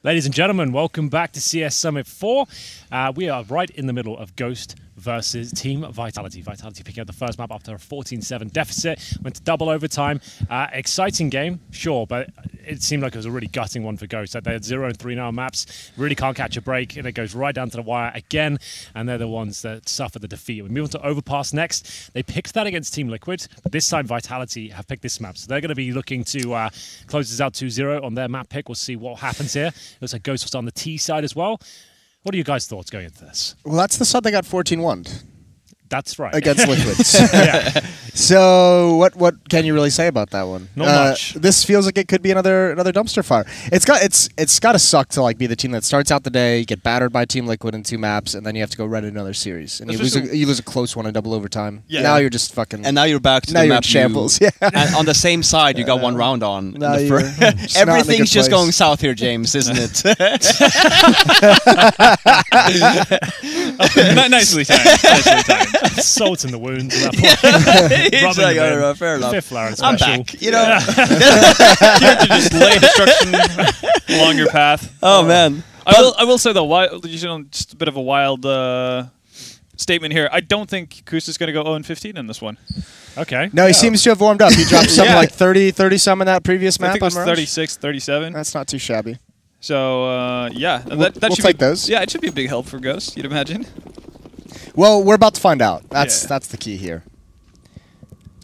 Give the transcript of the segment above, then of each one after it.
Ladies and gentlemen, welcome back to CS Summit 4. We are right in the middle of Ghost versus Team Vitality. Vitality picking up the first map after a 14-7 deficit. Went to double overtime. Exciting game, sure, but it seemed like it was a really gutting one for Ghost. They had 0 and 3 now maps, really can't catch a break, and it goes right down to the wire again, and they're the ones that suffer the defeat. We move on to Overpass next. They picked that against Team Liquid, but this time Vitality have picked this map. So they're going to be looking to close this out 2-0 on their map pick. We'll see what happens here. It looks like Ghost was on the T side as well. What are your guys' thoughts going into this? Well, that's the side they got 14-1'd. That's right. Against Liquids. Yeah. So what can you really say about that one? Not much. This feels like it could be another dumpster fire. It's got to suck to like be the team that starts out the day, get battered by Team Liquid in 2 maps, and then you have to go right another series, and you lose a close one in double overtime. Yeah. Now you're just fucking. And now you're back to now the you're map in shambles. Yeah. And on the same side, you got 1 round on. No, Everything's just going south here, James, isn't it? Nicely timed. Nicely timed. Salt in the wounds at that point. It's like, fair enough. Fifth Lawrence I'm special. back. You know. You have to just lay destruction along your path. Oh man. I will say though, just a bit of a wild statement here. I don't think Kus is going to go 0-15 in this one. Okay. No, he seems to have warmed up. He dropped something like 30 some in that previous map. I think it was on 36, 37. That's not too shabby. So yeah, We'll should take be, those. Yeah, it should be a big help for Ghost. You'd imagine. Well, we're about to find out. That's the key here.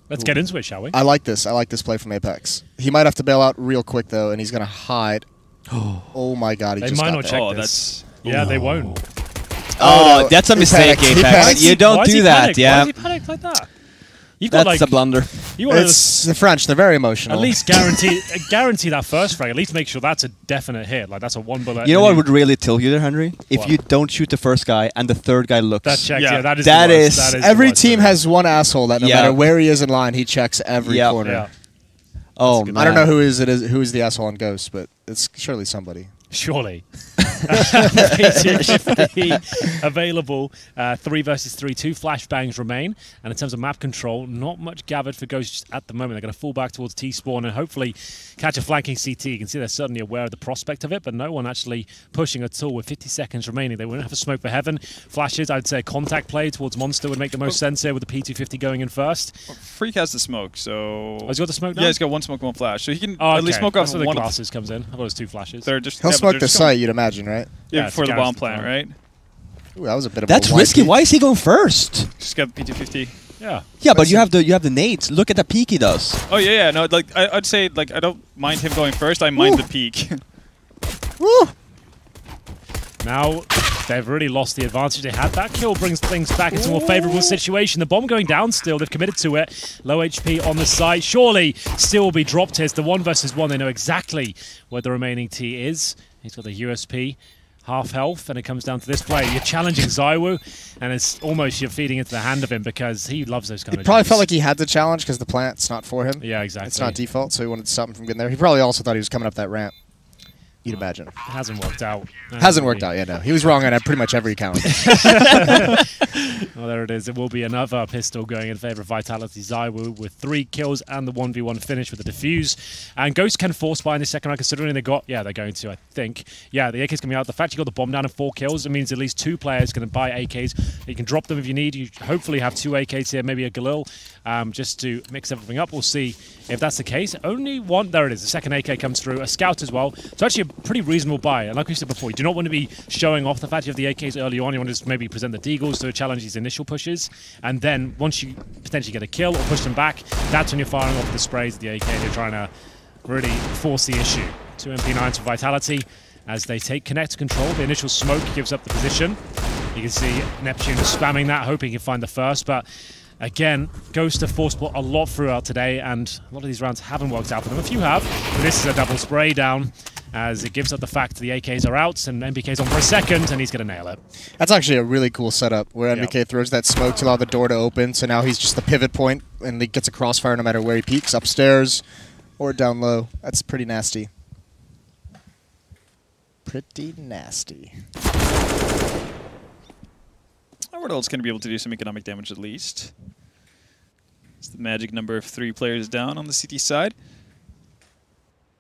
Let's get into it, shall we? I like this. I like this play from Apex. He might have to bail out real quick though, and he's gonna hide. Oh my god, he They just might got not there. check Oh, this. Yeah, they won't. Oh, no. that's a He mistake, panicked. He Apex. panicked. You don't Why is do he that, panicked? Why yeah. is he panicked like that? You've got That's like a blunder. you want It's the French. They're very emotional. at least guarantee that first frag. At least make sure that's a definite hit. Like that's a 1 bullet. You know and what would really till you there, Henry? If What? you don't shoot the first guy and the third guy looks. that checks. Yeah. Yeah, that is. That the worst. is- That the Every worst team of it. has one asshole that no Yeah. matter where he is in line, he checks every Yeah. corner. Yeah. Oh good man. I don't know who is the asshole on Ghost, but it's surely somebody. Surely. P250 available. 3 versus 3. 2 flashbangs remain. And in terms of map control, not much gathered for Ghosts at the moment. They're going to fall back towards T-spawn and hopefully catch a flanking CT. You can see they're certainly aware of the prospect of it, but no one actually pushing at all with 50 seconds remaining. They wouldn't have a smoke for heaven. Flashes, I'd say a contact play towards Monster would make the most sense here with the P250 going in first. Freak has the smoke, so. Oh, he's got the smoke now? Yeah, he's got 1 smoke, 1 flash, so he can Oh, at least smoke That's off where the one. glasses comes in. I thought it was 2 flashes. They're just He'll yeah, but smoke they're the just going- site, you'd imagine, right? Yeah, Yeah, before it's the bomb garage plant, design. right? Ooh, that was a bit of That's a wide risky. peek. Why is he going first? Just get the P250. Yeah. Yeah, but you have the nades. Look at the peek he does. Oh yeah, no, like I'd say like I don't mind him going first. I mind the peak. Woo! Now, they've really lost the advantage they had. That kill brings things back into a more favourable situation. The bomb going down still. They've committed to it. Low HP on the site. Surely still will be dropped here. It's the 1 versus 1. They know exactly where the remaining T is. He's got the USP. Half health, and it comes down to this play. You're challenging Zywoo, and it's almost you're feeding into the hand of him because he loves those kind He of probably jumps. felt like he had the challenge because the plant's not for him. Yeah, exactly. It's not default, so he wanted to stop him from getting there. He probably also thought he was coming up that ramp. You'd imagine. Hasn't worked out. Hasn't worked out, yeah, no. He was wrong on pretty much every count. Well, there it is. It will be another pistol going in favour of Vitality Zywoo with 3 kills and the 1v1 finish with the defuse. And Ghost can force buy in the second round considering they got... Yeah, they're going to, I think. Yeah, the AK's coming out. The fact you got the bomb down and 4 kills, it means at least 2 players going to buy AKs. You can drop them if you need. You hopefully have 2 AKs here, maybe a Galil, just to mix everything up. We'll see if that's the case. Only one... There it is. The second AK comes through. A Scout as well. So actually a pretty reasonable buy. And like we said before, you do not want to be showing off the fact you have the AKs early on. You want to just maybe present the Deagles to challenge these initial pushes. And then once you potentially get a kill or push them back, that's when you're firing off the sprays of the AK. You're trying to really force the issue. 2 MP9s for Vitality as they take connect control. The initial smoke gives up the position. You can see Neptune spamming that, hoping he can find the first. But again, Ghost have forced a lot throughout today, and a lot of these rounds haven't worked out for them. A few have, but this is a double spray down, as it gives up the fact the AKs are out and MBK's on for a second, and he's going to nail it. That's actually a really cool setup where MBK throws that smoke to allow the door to open, so now he's just the pivot point, and he gets a crossfire no matter where he peeks, upstairs or down low. That's pretty nasty. Pretty nasty. Wardell's going to be able to do some economic damage at least. It's the magic number of 3 players down on the CT side.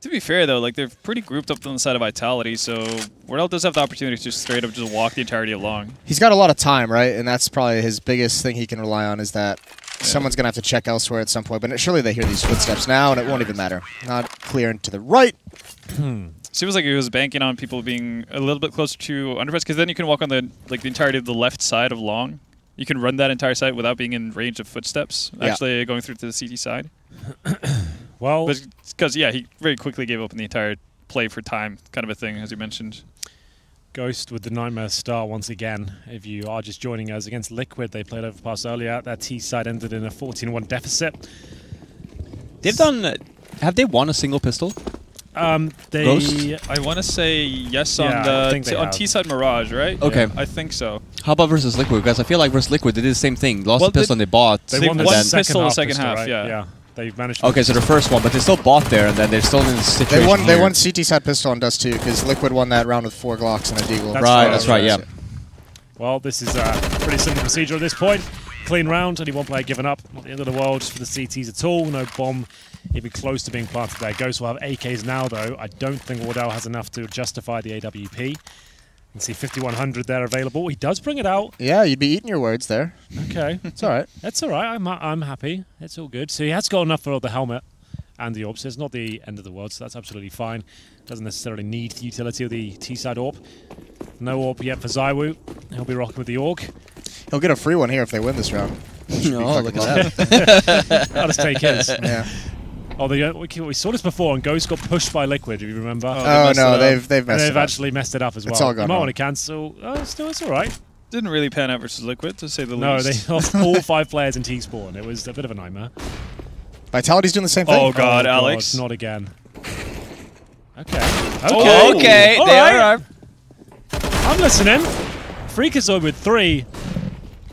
To be fair, though, like they're pretty grouped up on the side of Vitality, so Wardell does have the opportunity to just straight up just walk the entirety along. He's got a lot of time, right? And that's probably his biggest thing he can rely on is that someone's going to have to check elsewhere at some point. But surely they hear these footsteps now, and it won't even matter. Not clear and to the right. Seems like he was banking on people being a little bit closer to Underpass, because then you can walk on the entirety of the left side of Long. You can run that entire side without being in range of footsteps, actually going through to the CT side. Well, because he very quickly gave up in the entire play for time, kind of a thing, as you mentioned. Ghost with the Nightmare start once again. If you are just joining us against Liquid, they played Overpass earlier. That T side ended in a 14-1 deficit. Have they won a single pistol? Ghost? I want to say yes on on T side Mirage, right? Okay, yeah, I think so. How about versus Liquid? Because I feel like versus Liquid they did the same thing. Lost the pistol and they bought. They won the pistol the second half. Right? Yeah. They've managed. Okay, so the first one, but they still bought there, and then they're still in the situation. They won CT side pistol on Dust 2 because Liquid won that round with 4 Glocks and a Deagle. That's right. Yeah. Well, this is a pretty simple procedure at this point. Clean round, only one player given up. Not the end of the world for the CTs at all. No bomb even close to being planted there. Ghost will have AKs now, though. I don't think Wardell has enough to justify the AWP. You can see 5100 there available. He does bring it out. Yeah, you'd be eating your words there. Okay. It's all right. That's all right. I'm happy. It's all good. So he has got enough for the helmet and the AWP. So it's not the end of the world, so that's absolutely fine. Doesn't necessarily need the utility of the T-side AWP. No AWP yet for Zywoo. He'll be rocking with the AUG. He'll get a free one here if they win this round. No, look at that. I'll just take his. Yeah. Oh, we saw this before, and Ghost got pushed by Liquid, if you remember. Oh no, they've messed it up. They've actually messed it up as well. It's all gone You might wrong. want to cancel. It's all right. Didn't really pan out versus Liquid, to say the No, least. they lost all 5 players in T-Spawn. It was a bit of a nightmare. Vitality's doing the same thing. Oh God, Alex. Not again. Okay. Okay, All they right. are. I'm listening. Freakazoid with 3.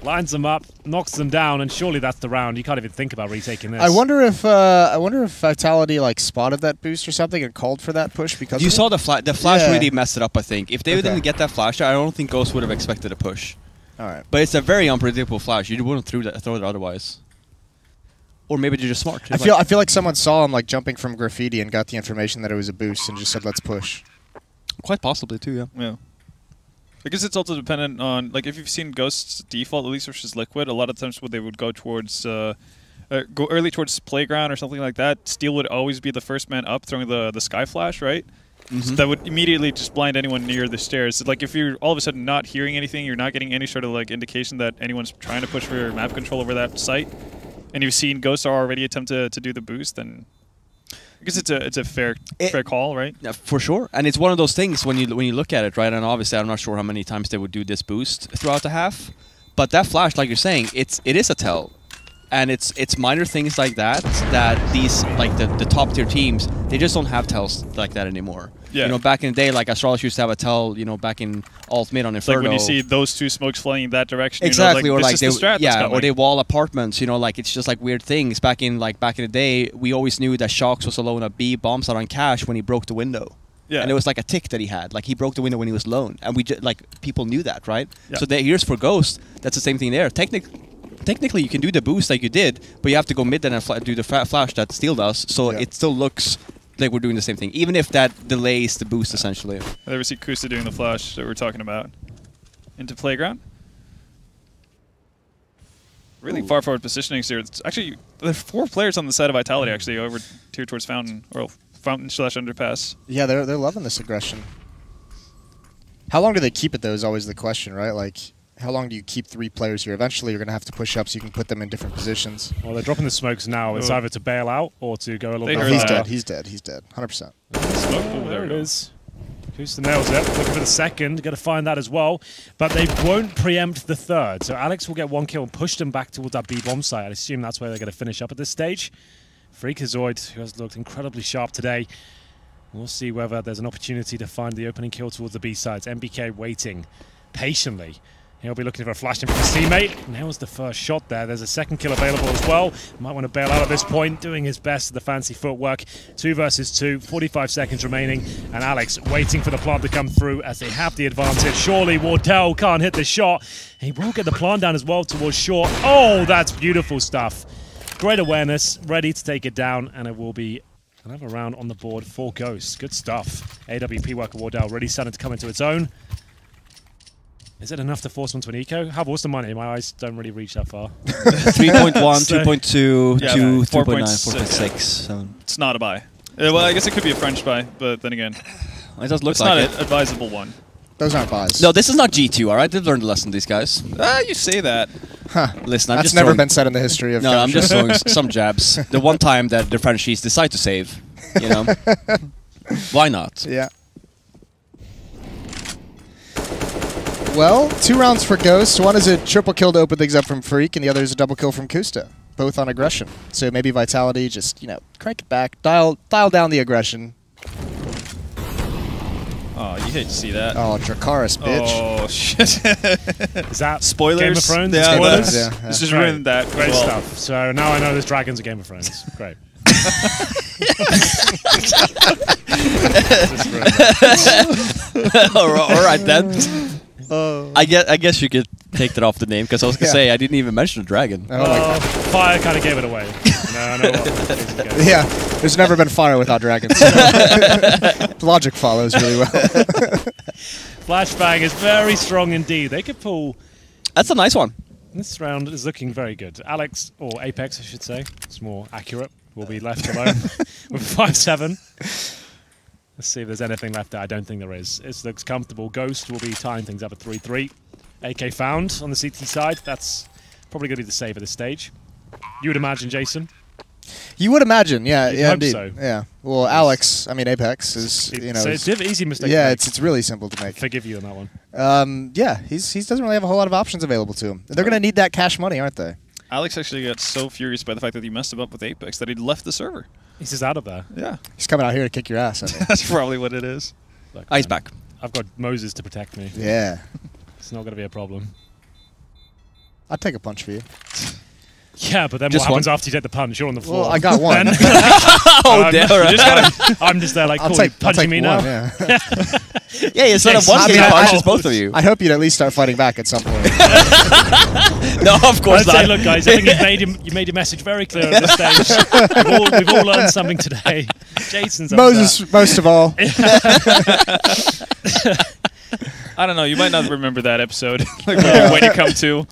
Lines them up, knocks them down, and surely that's the round. You can't even think about retaking this. I wonder if Vitality spotted that boost or something and called for that push because You of saw it? the flash Yeah. really messed it up, I think. If they Okay. didn't get that flash, I don't think Ghost would have expected a push. All right. But it's a very unpredictable flash. You wouldn't throw it otherwise. Or maybe they're just smart. I feel like someone saw him jumping from graffiti and got the information that it was a boost and just said let's push. Quite possibly too, yeah. Yeah. I guess it's also dependent on, if you've seen Ghost's default, at least versus Liquid, a lot of times when they would go towards, go early towards Playground or something like that, Steel would always be the first man up throwing the Sky Flash, right? So that would immediately just blind anyone near the stairs. So, if you're all of a sudden not hearing anything, you're not getting any sort of indication that anyone's trying to push for map control over that site, and you've seen Ghost already attempt to do the boost, then I guess it's a fair call, right? Yeah, for sure. And it's one of those things when you look at it, right? And obviously, I'm not sure how many times they would do this boost throughout the half, but that flash, like you're saying, it is a tell, and it's minor things like that these the top tier teams, they just don't have tells like that anymore. Yeah. Back in the day, Astralis used to have a tell. Back in alt mid on Inferno. When you see those 2 smokes flying in that direction, exactly, or this is the strat that's coming. or they wall apartments. It's just weird things. Back in the day, we always knew that Shox was alone at B, bombs out on Cash when he broke the window. Yeah. And it was a tick that he had. He broke the window when he was alone, and we people knew that, right? Yeah. So here's for Ghost. That's the same thing there. Technically, you can do the boost like you did, but you have to go mid and do the flash that Steel does. So it still looks like we're doing the same thing, even if that delays the boost essentially. I never see Kusa doing the flash that we're talking about. Into Playground. Really far forward positioning here. It's actually, there's 4 players on the side of Vitality actually over here towards Fountain, or Fountain/Underpass. Yeah, they're loving this aggression. How long do they keep it though is always the question, right? How long do you keep 3 players here? Eventually, you're going to have to push up so you can put them in different positions. Well, they're dropping the smokes now. It's either to bail out or to go a little bit. He's dead. He's dead. He's dead. 100%. Oh, there it is. Kusa nails it. Looking for the second. Got to find that as well. But they won't preempt the third. So Alex will get 1 kill and push them back towards that B bomb site. I assume that's where they're going to finish up at this stage. Freakazoid, who has looked incredibly sharp today. We'll see whether there's an opportunity to find the opening kill towards the B sides. MBK waiting patiently. He'll be looking for a flash in from his teammate. Nails the first shot there. There's a second kill available as well. Might want to bail out at this point, doing his best with the fancy footwork. 2 versus 2, 45 seconds remaining. And Alex waiting for the plant to come through as they have the advantage. Surely Wardell can't hit the shot. He will get the plant down as well towards short. Oh, that's beautiful stuff. Great awareness, ready to take it down, and it will be Another round on the board for Ghost. Good stuff. AWP worker Wardell really starting to come into its own. Is it enough to force him to an eco? How what's the money? My eyes don't really reach that far. 3.1, 2.2, Yeah, 2, 4.9, 4.9, 4.6. It's not a buy. Well, I guess it could be a French buy, but then again, It does look it's like not it. an advisable one. Those aren't buys. No, this is not G2, alright? They've learned a lesson, these guys. You say that. Huh. Listen, I'm That's just never throwing, been said in the history of No, I'm just Counter. throwing some jabs. The one time that the Frenchies decide to save, you know? Why not? Yeah. Well, 2 rounds for Ghost. One is a triple kill to open things up from Freak, and the other is a double kill from Kusta. Both on aggression. So maybe Vitality just, you know, crank it back, dial down the aggression. Oh, you hate to see that. Oh, Dracarys, bitch. Oh, shit. Is that Spoilers? Game of Thrones? Yeah, Spoilers? yeah. This just Great. ruined that. Great well. stuff. So now I know there's dragons in Game of Thrones. Great. Just ruined that. Alright then. I guess you could take that off the name, because I was going to Yeah. say, I didn't even mention a dragon. Oh my God. Fire kind of gave it away. No, no. Yeah, there's never been fire without dragons. Logic follows really well. Flashbang is very strong indeed. They could pull. That's a nice one. This round is looking very good. Alex, or Apex, I should say, it's more accurate, will be left alone with 5-7. Let's see if there's anything left there. I don't think there is. It looks comfortable. Ghost will be tying things up at 3-3. AK found on the CT side. That's probably going to be the save at this stage. You would imagine, Jason? You would imagine, yeah, You'd yeah, hope indeed. so. Yeah. Well, Alex, I mean Apex is, you know, So is- it's an easy mistake. yeah, to make. it's really simple to make. Forgive you on that one. Yeah, he doesn't really have a whole lot of options available to him. They're going to need that cash money, aren't they? Alex actually got so furious by the fact that he messed him up with Apex that he left the server. He's just out of there. Yeah. He's coming out here to kick your ass. I think. That's probably what it is. Look, He's man, back. I've got Moses to protect me. Yeah, It's not going to be a problem. I'd take a punch for you. Yeah, but then Just what happens one? after you take the punch? You're on the floor. Well, I got one. Then- Oh, I'm, damn. you just gotta, I'm just there like, I'll cool, take, you punching me now? one, yeah. Yeah, instead of Yes, one I game mean, punch, I- it's both of you. I hope you'd at least start fighting back at some point. No, of course I'd say, not. look, guys, I think you made your message very clear at this stage. We've all learned something today. Jason's Moses, most of all. I don't know. You might not remember that episode like when you come to.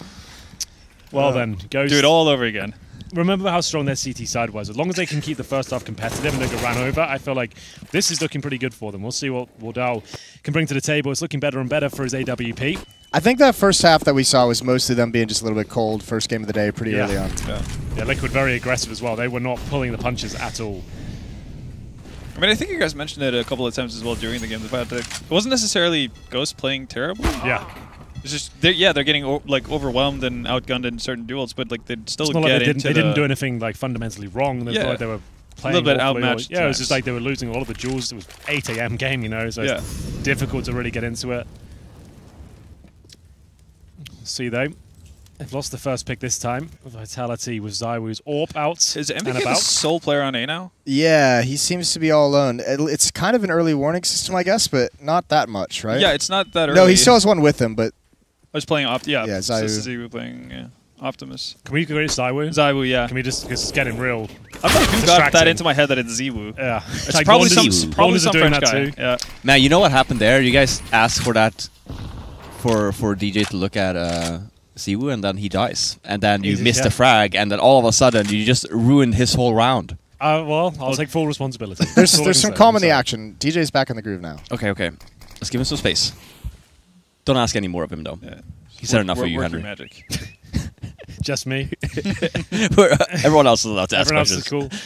Well then, Ghost. Do it all over again. Remember how strong their CT side was. As long as they can keep the first half competitive and they get ran over, I feel like this is looking pretty good for them. We'll see what Wardell can bring to the table. It's looking better and better for his AWP. I think that first half that we saw was mostly them being just a little bit cold. First game of the day, pretty Yeah. early on. Yeah, Liquid very aggressive as well. They were not pulling the punches at all. I mean, I think you guys mentioned it a couple of times as well during the game. The fact that it wasn't necessarily Ghost playing terribly. Yeah. It's just they're getting overwhelmed and outgunned in certain duels, but like they'd still It's not get like into they didn't do anything like fundamentally wrong. They Yeah. like they were playing little bit awfully well. outmatched Yeah, it was just times. like they were losing a lot of the duels. It was 8 AM game, you know, so Yeah. it's difficult to really get into it. See though, they've lost the first pick this time. Vitality with Zywoo's AWP out Is and MVK the about. sole player on A now? Yeah, he seems to be all alone. It's kind of an early warning system, I guess, but not that much, right? Yeah, it's not that early. No, he still has one with him, but I was playing Yeah, Zywoo. Zywoo playing Optimus. Can we go to Zywoo? Zywoo, yeah. Can we just, because it's getting real. I've got that distracting. into my head that it's Zywoo. Yeah. It's Like probably Wanders- some Wanders are doing French that guy. too. Yeah. Man, you know what happened there? You guys asked for that, for DJ to look at Siwu, and then he dies. And then you Easy, missed yeah. the frag, and then all of a sudden you just ruined his whole round. Well, I'll take full responsibility. there's That's all I some can say. calm in the Sorry. action. DJ's back in the groove now. Okay, okay. Let's give him some space. Don't ask any more of him, though. Yeah. He said enough for Work you, your Henry. magic. Just me. Everyone else is allowed to ask Everyone else is questions. cool.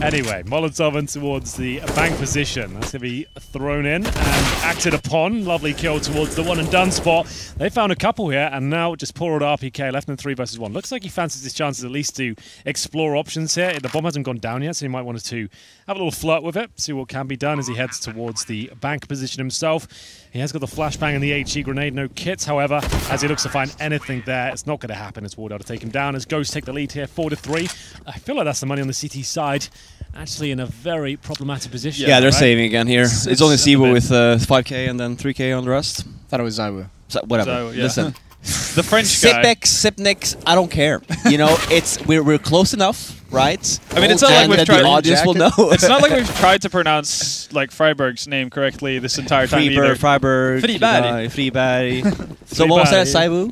Anyway, Molotov in towards the bank position. That's going to be thrown in and acted upon. Lovely kill towards the one and done spot. They found a couple here and now just poor old RPK left in 3 versus 1. Looks like he fancies his chances at least to explore options here. The bomb hasn't gone down yet, so he might want to have a little flirt with it, see what can be done as he heads towards the bank position himself. He has got the flashbang and the HE grenade, no kits, however, as he looks to find anything there. It's not going to happen as Wardell to take him down as Ghost take the lead here, 4-3. I feel like that's the money on the CT side. Actually in a very problematic position. Yeah, they're right? saving again here. It's only a Siwu bit- with 5k and then 3k on the rest. Thought it was Zywoo. So, whatever. So, yeah. Listen, The French guy. Sipnex, I don't care. You know, we're close enough, right? I mean, it's not like we've tried. The audience will know. It's not like we've tried to pronounce like Freiburg's name correctly this entire time either. Freiburg. Friberg. So what was that? Saiwu?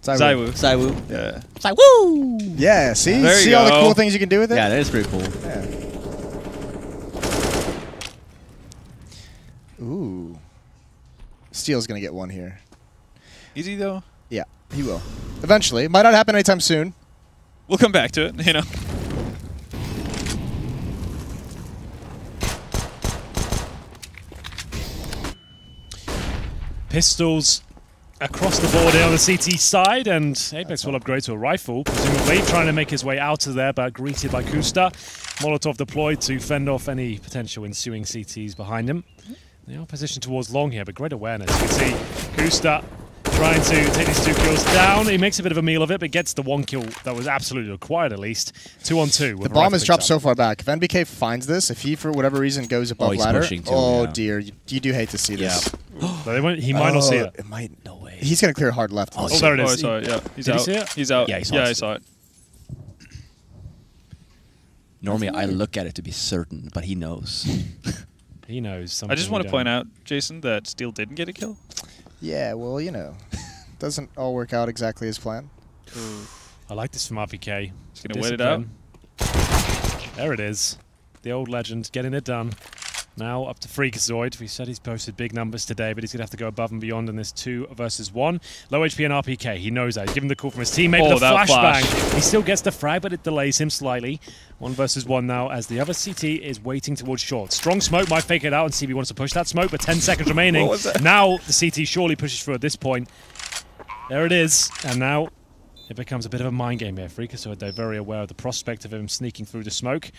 Saiwu. Yeah. Saiwu. Yeah, see? There you See all the go. cool things you can do with it? Yeah, that is pretty cool. Yeah. Ooh. Steel's going to get one here. Easy though. Yeah, he will. Eventually. Might not happen anytime soon. We'll come back to it, you know. Pistols across the board here on the CT side, and Apex will upgrade to a rifle, presumably trying to make his way out of there, but greeted by Kusta. Molotov deployed to fend off any potential ensuing CTs behind him. They are positioned towards long here, but great awareness. You can see Kusta trying to take these 2 kills down. He makes a bit of a meal of it, but gets the 1 kill that was absolutely required, at least. 2 on 2. The bomb is dropped so far back. If NBK finds this, if he, for whatever reason, goes above ladder, dear, you do hate to see this. But he might not see it. It might. No way. He's going to clear hard left. Oh, there it is. I saw it, yeah. He's Did out. you see it? He's out. Yeah, he saw yeah, it. I saw it. Normally, I look at it to be certain, but he knows. He knows something. I just want to point out, Jason, that Steel didn't get a kill. Yeah, well, you know. Doesn't all work out exactly as planned. I like this from RPK. He's going to wait it out. There it is. The old legend getting it done. Now up to Freakazoid. We said he's posted big numbers today, but he's going to have to go above and beyond in this 2 versus 1. Low HP and RPK. He knows that. He's given the call from his teammate. Oh, the that flash. flashbang. He still gets the frag, but it delays him slightly. 1 versus 1 now, as the other CT is waiting towards short. Strong smoke might fake it out and see if he wants to push that smoke, but 10 seconds remaining. What was that? Now the CT surely pushes through at this point. There it is, and now it becomes a bit of a mind game here. Freakazoid, they're very aware of the prospect of him sneaking through the smoke.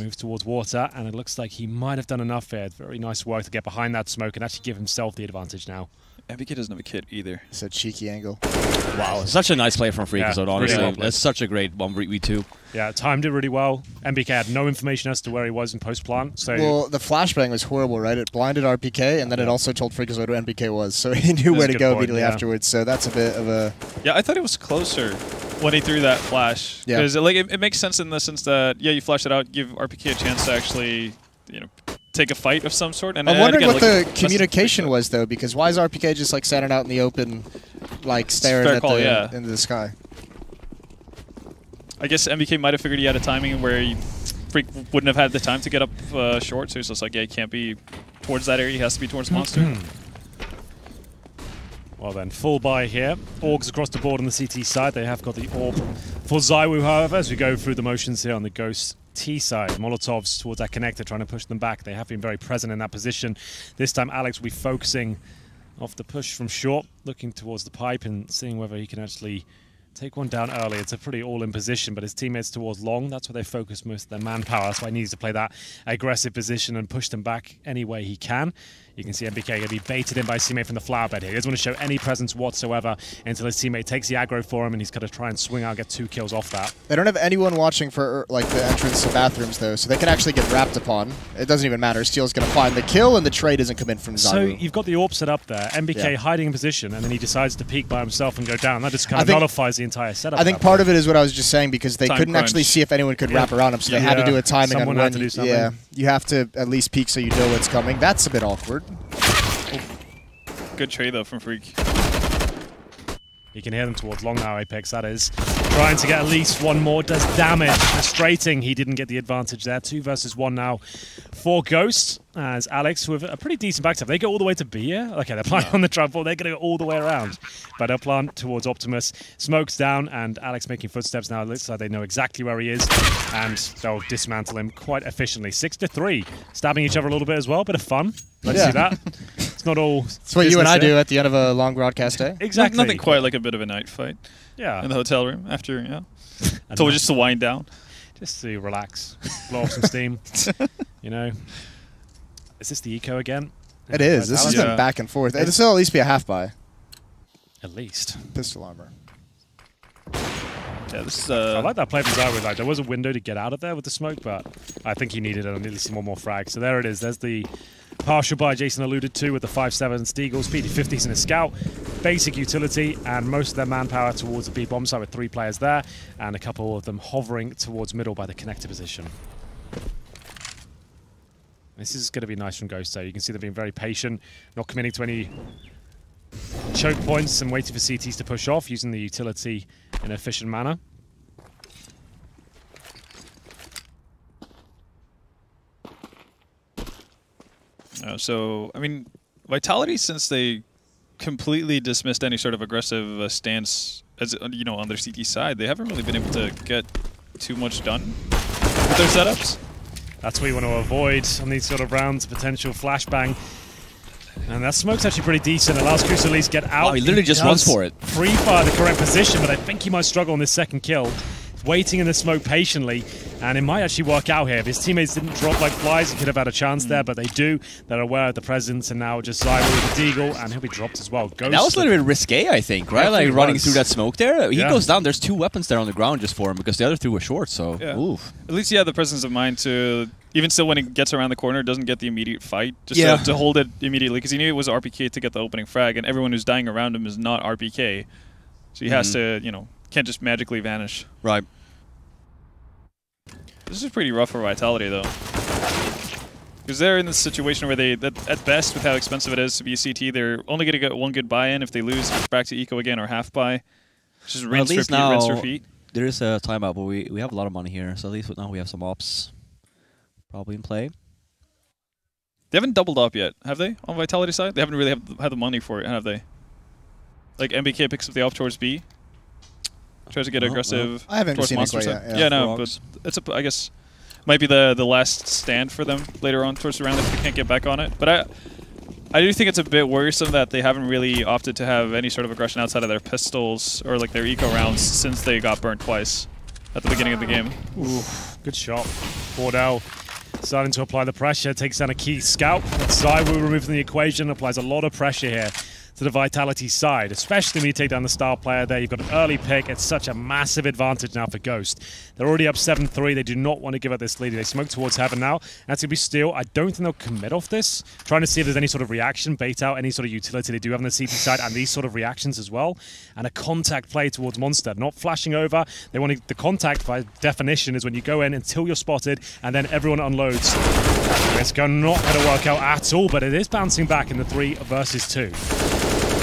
Moves towards water, and it looks like he might have done enough here. Very nice work to get behind that smoke and actually give himself the advantage now. MBK doesn't have a kit either. It's a cheeky angle. Wow, such a nice play from Freakazoid, honestly. Really well That's such a great 1v2. Yeah, timed it really well. MBK had no information as to where he was in post-plant. So well, the flashbang was horrible, right? It blinded RPK, and then it also told Freakazoid where NBK was, so he knew where to go immediately afterwards. So that's a bit of a... Yeah, I thought it was closer when he threw that flash. Yeah. Because it makes sense in the sense that, yeah, you flash it out, give RPK a chance to actually, you know, take a fight of some sort. And I'm wondering again, what the communication was, though, because why is RPK just like standing out in the open, like staring at into the sky? I guess MBK might have figured he had a timing where Freak wouldn't have had the time to get up short, so he's just like, yeah, he can't be towards that area, he has to be towards Monster. Well then, full buy here. Orgs across the board on the CT side. They have got the orb for Zaiwu, however, as we go through the motions here on the Ghost T side. Molotovs towards that connector, trying to push them back. They have been very present in that position. This time, Alex will be focusing off the push from short, looking towards the pipe and seeing whether he can actually take one down early. It's a pretty all-in position, but his teammates towards long, that's where they focus most of their manpower. That's why he needs to play that aggressive position and push them back any way he can. You can see MBK going to be baited in by his teammate from the flower bed here. He doesn't want to show any presence whatsoever until his teammate takes the aggro for him, and he's going to try and swing out and get 2 kills off that. They don't have anyone watching for like the entrance to bathrooms, though, so they can actually get wrapped upon. It doesn't even matter. Steel's going to find the kill, and the trade doesn't come in from Zaiwu. So you've got the AWP set up there, MBK hiding in position, and then he decides to peek by himself and go down. That just kind of nullifies the entire setup. I think part of it is what I was just saying, because they couldn't actually see if anyone could wrap around him, so they had to do a timing on when you have to at least peek so you know what's coming. That's a bit awkward. Good trade, though, from Freak. You can hear them towards long now, Apex, that is. Trying to get at least one more, does damage. Frustrating, he didn't get the advantage there. 2 versus 1 now for Ghost, as Alex with a pretty decent backtap. They go all the way to B here. Okay, they're playing on the trouble. They're going to go all the way around. But they'll plant towards Optimus. Smokes down, and Alex making footsteps now. It looks like they know exactly where he is, and they'll dismantle him quite efficiently. 6-3. Stabbing each other a little bit as well. Bit of fun. Let's see that. It's not all. It's what you and I do at the end of a long broadcast day. Exactly. Nothing quite like a bit of a night fight. Yeah. In the hotel room after, so just to wind down. Just to relax, blow off some steam. You know. Is this the eco again? It is. This has been back and forth. This will at least be a half buy. At least. Pistol armor. Yeah, this is, I like that play from Zaiwu. Like, there was a window to get out of there with the smoke, but I think he needed at least one more frag. So there it is. There's the Partial buy, Jason alluded to, with the 5.7 Steagle, speedy 50s in a scout, basic utility, and most of their manpower towards the B bomb site with 3 players there, and a couple of them hovering towards middle by the connector position. This is going to be nice from Ghost, though. You can see they're being very patient, not committing to any choke points and waiting for CTs to push off, using the utility in an efficient manner. So, I mean, Vitality, since they completely dismissed any sort of aggressive stance, as on their CT side, they haven't really been able to get too much done with their setups. That's what you want to avoid on these sort of rounds, potential flashbang. And that smoke's actually pretty decent. Allows Kus to at least get out. Oh, he literally just runs for it. Pre-fire the correct position, but I think he might struggle on this second kill. Waiting in the smoke patiently, and it might actually work out here. If his teammates didn't drop like flies, he could have had a chance there, but they do. They're aware of the presence, and now just Zyro with the Deagle, and he'll be dropped as well. Ghost, that was a little bit risque, I think, right? Like running through that smoke there. He Yeah. goes down. There's 2 weapons there on the ground just for him because the other 2 were short, so Yeah. oof. At least he had the presence of mind to, even still when he gets around the corner, doesn't get the immediate fight, just Yeah. to hold it immediately, because he knew it was RPK to get the opening frag, and everyone who's dying around him is not RPK. So he has to, can't just magically vanish. Right. This is pretty rough for Vitality, though. Because they're in this situation where at best, with how expensive it is to be a CT, they're only going to get 1 good buy-in. If they lose, it's back to eco again or half buy. Just rinse, at least repeat, now rinse, repeat. there is a timeout, but we have a lot of money here, so at least now we have some ops probably in play. They haven't doubled up yet, have they, on Vitality side? They haven't really had the money for it, have they? Like, MBK picks up the op towards B. Tries to get aggressive. I haven't towards seen it monster quite side. yet. Yeah, no, but it's I guess might be the last stand for them later on towards the round if they can't get back on it. But I do think it's a bit worrisome that they haven't really opted to have any sort of aggression outside of their pistols or like their eco rounds since they got burnt twice at the beginning of the game. Ooh, good shot. Bordell starting to apply the pressure, takes down a key scout. Zywu removed from the equation, applies a lot of pressure here to the Vitality side, especially when you take down the star player there. You've got an early pick. It's such a massive advantage now for Ghost. They're already up 7-3. They do not want to give up this lead. They smoke towards Heaven now. That's going to be Steel. I don't think they'll commit off this. Trying to see if there's any sort of reaction, bait out any sort of utility they do have on the CT side, and these sort of reactions as well. And a contact play towards Monster. Not flashing over. They want the contact, by definition, is when you go in until you're spotted, and then everyone unloads. It's not going to work out at all, but it is bouncing back in the 3 versus 2.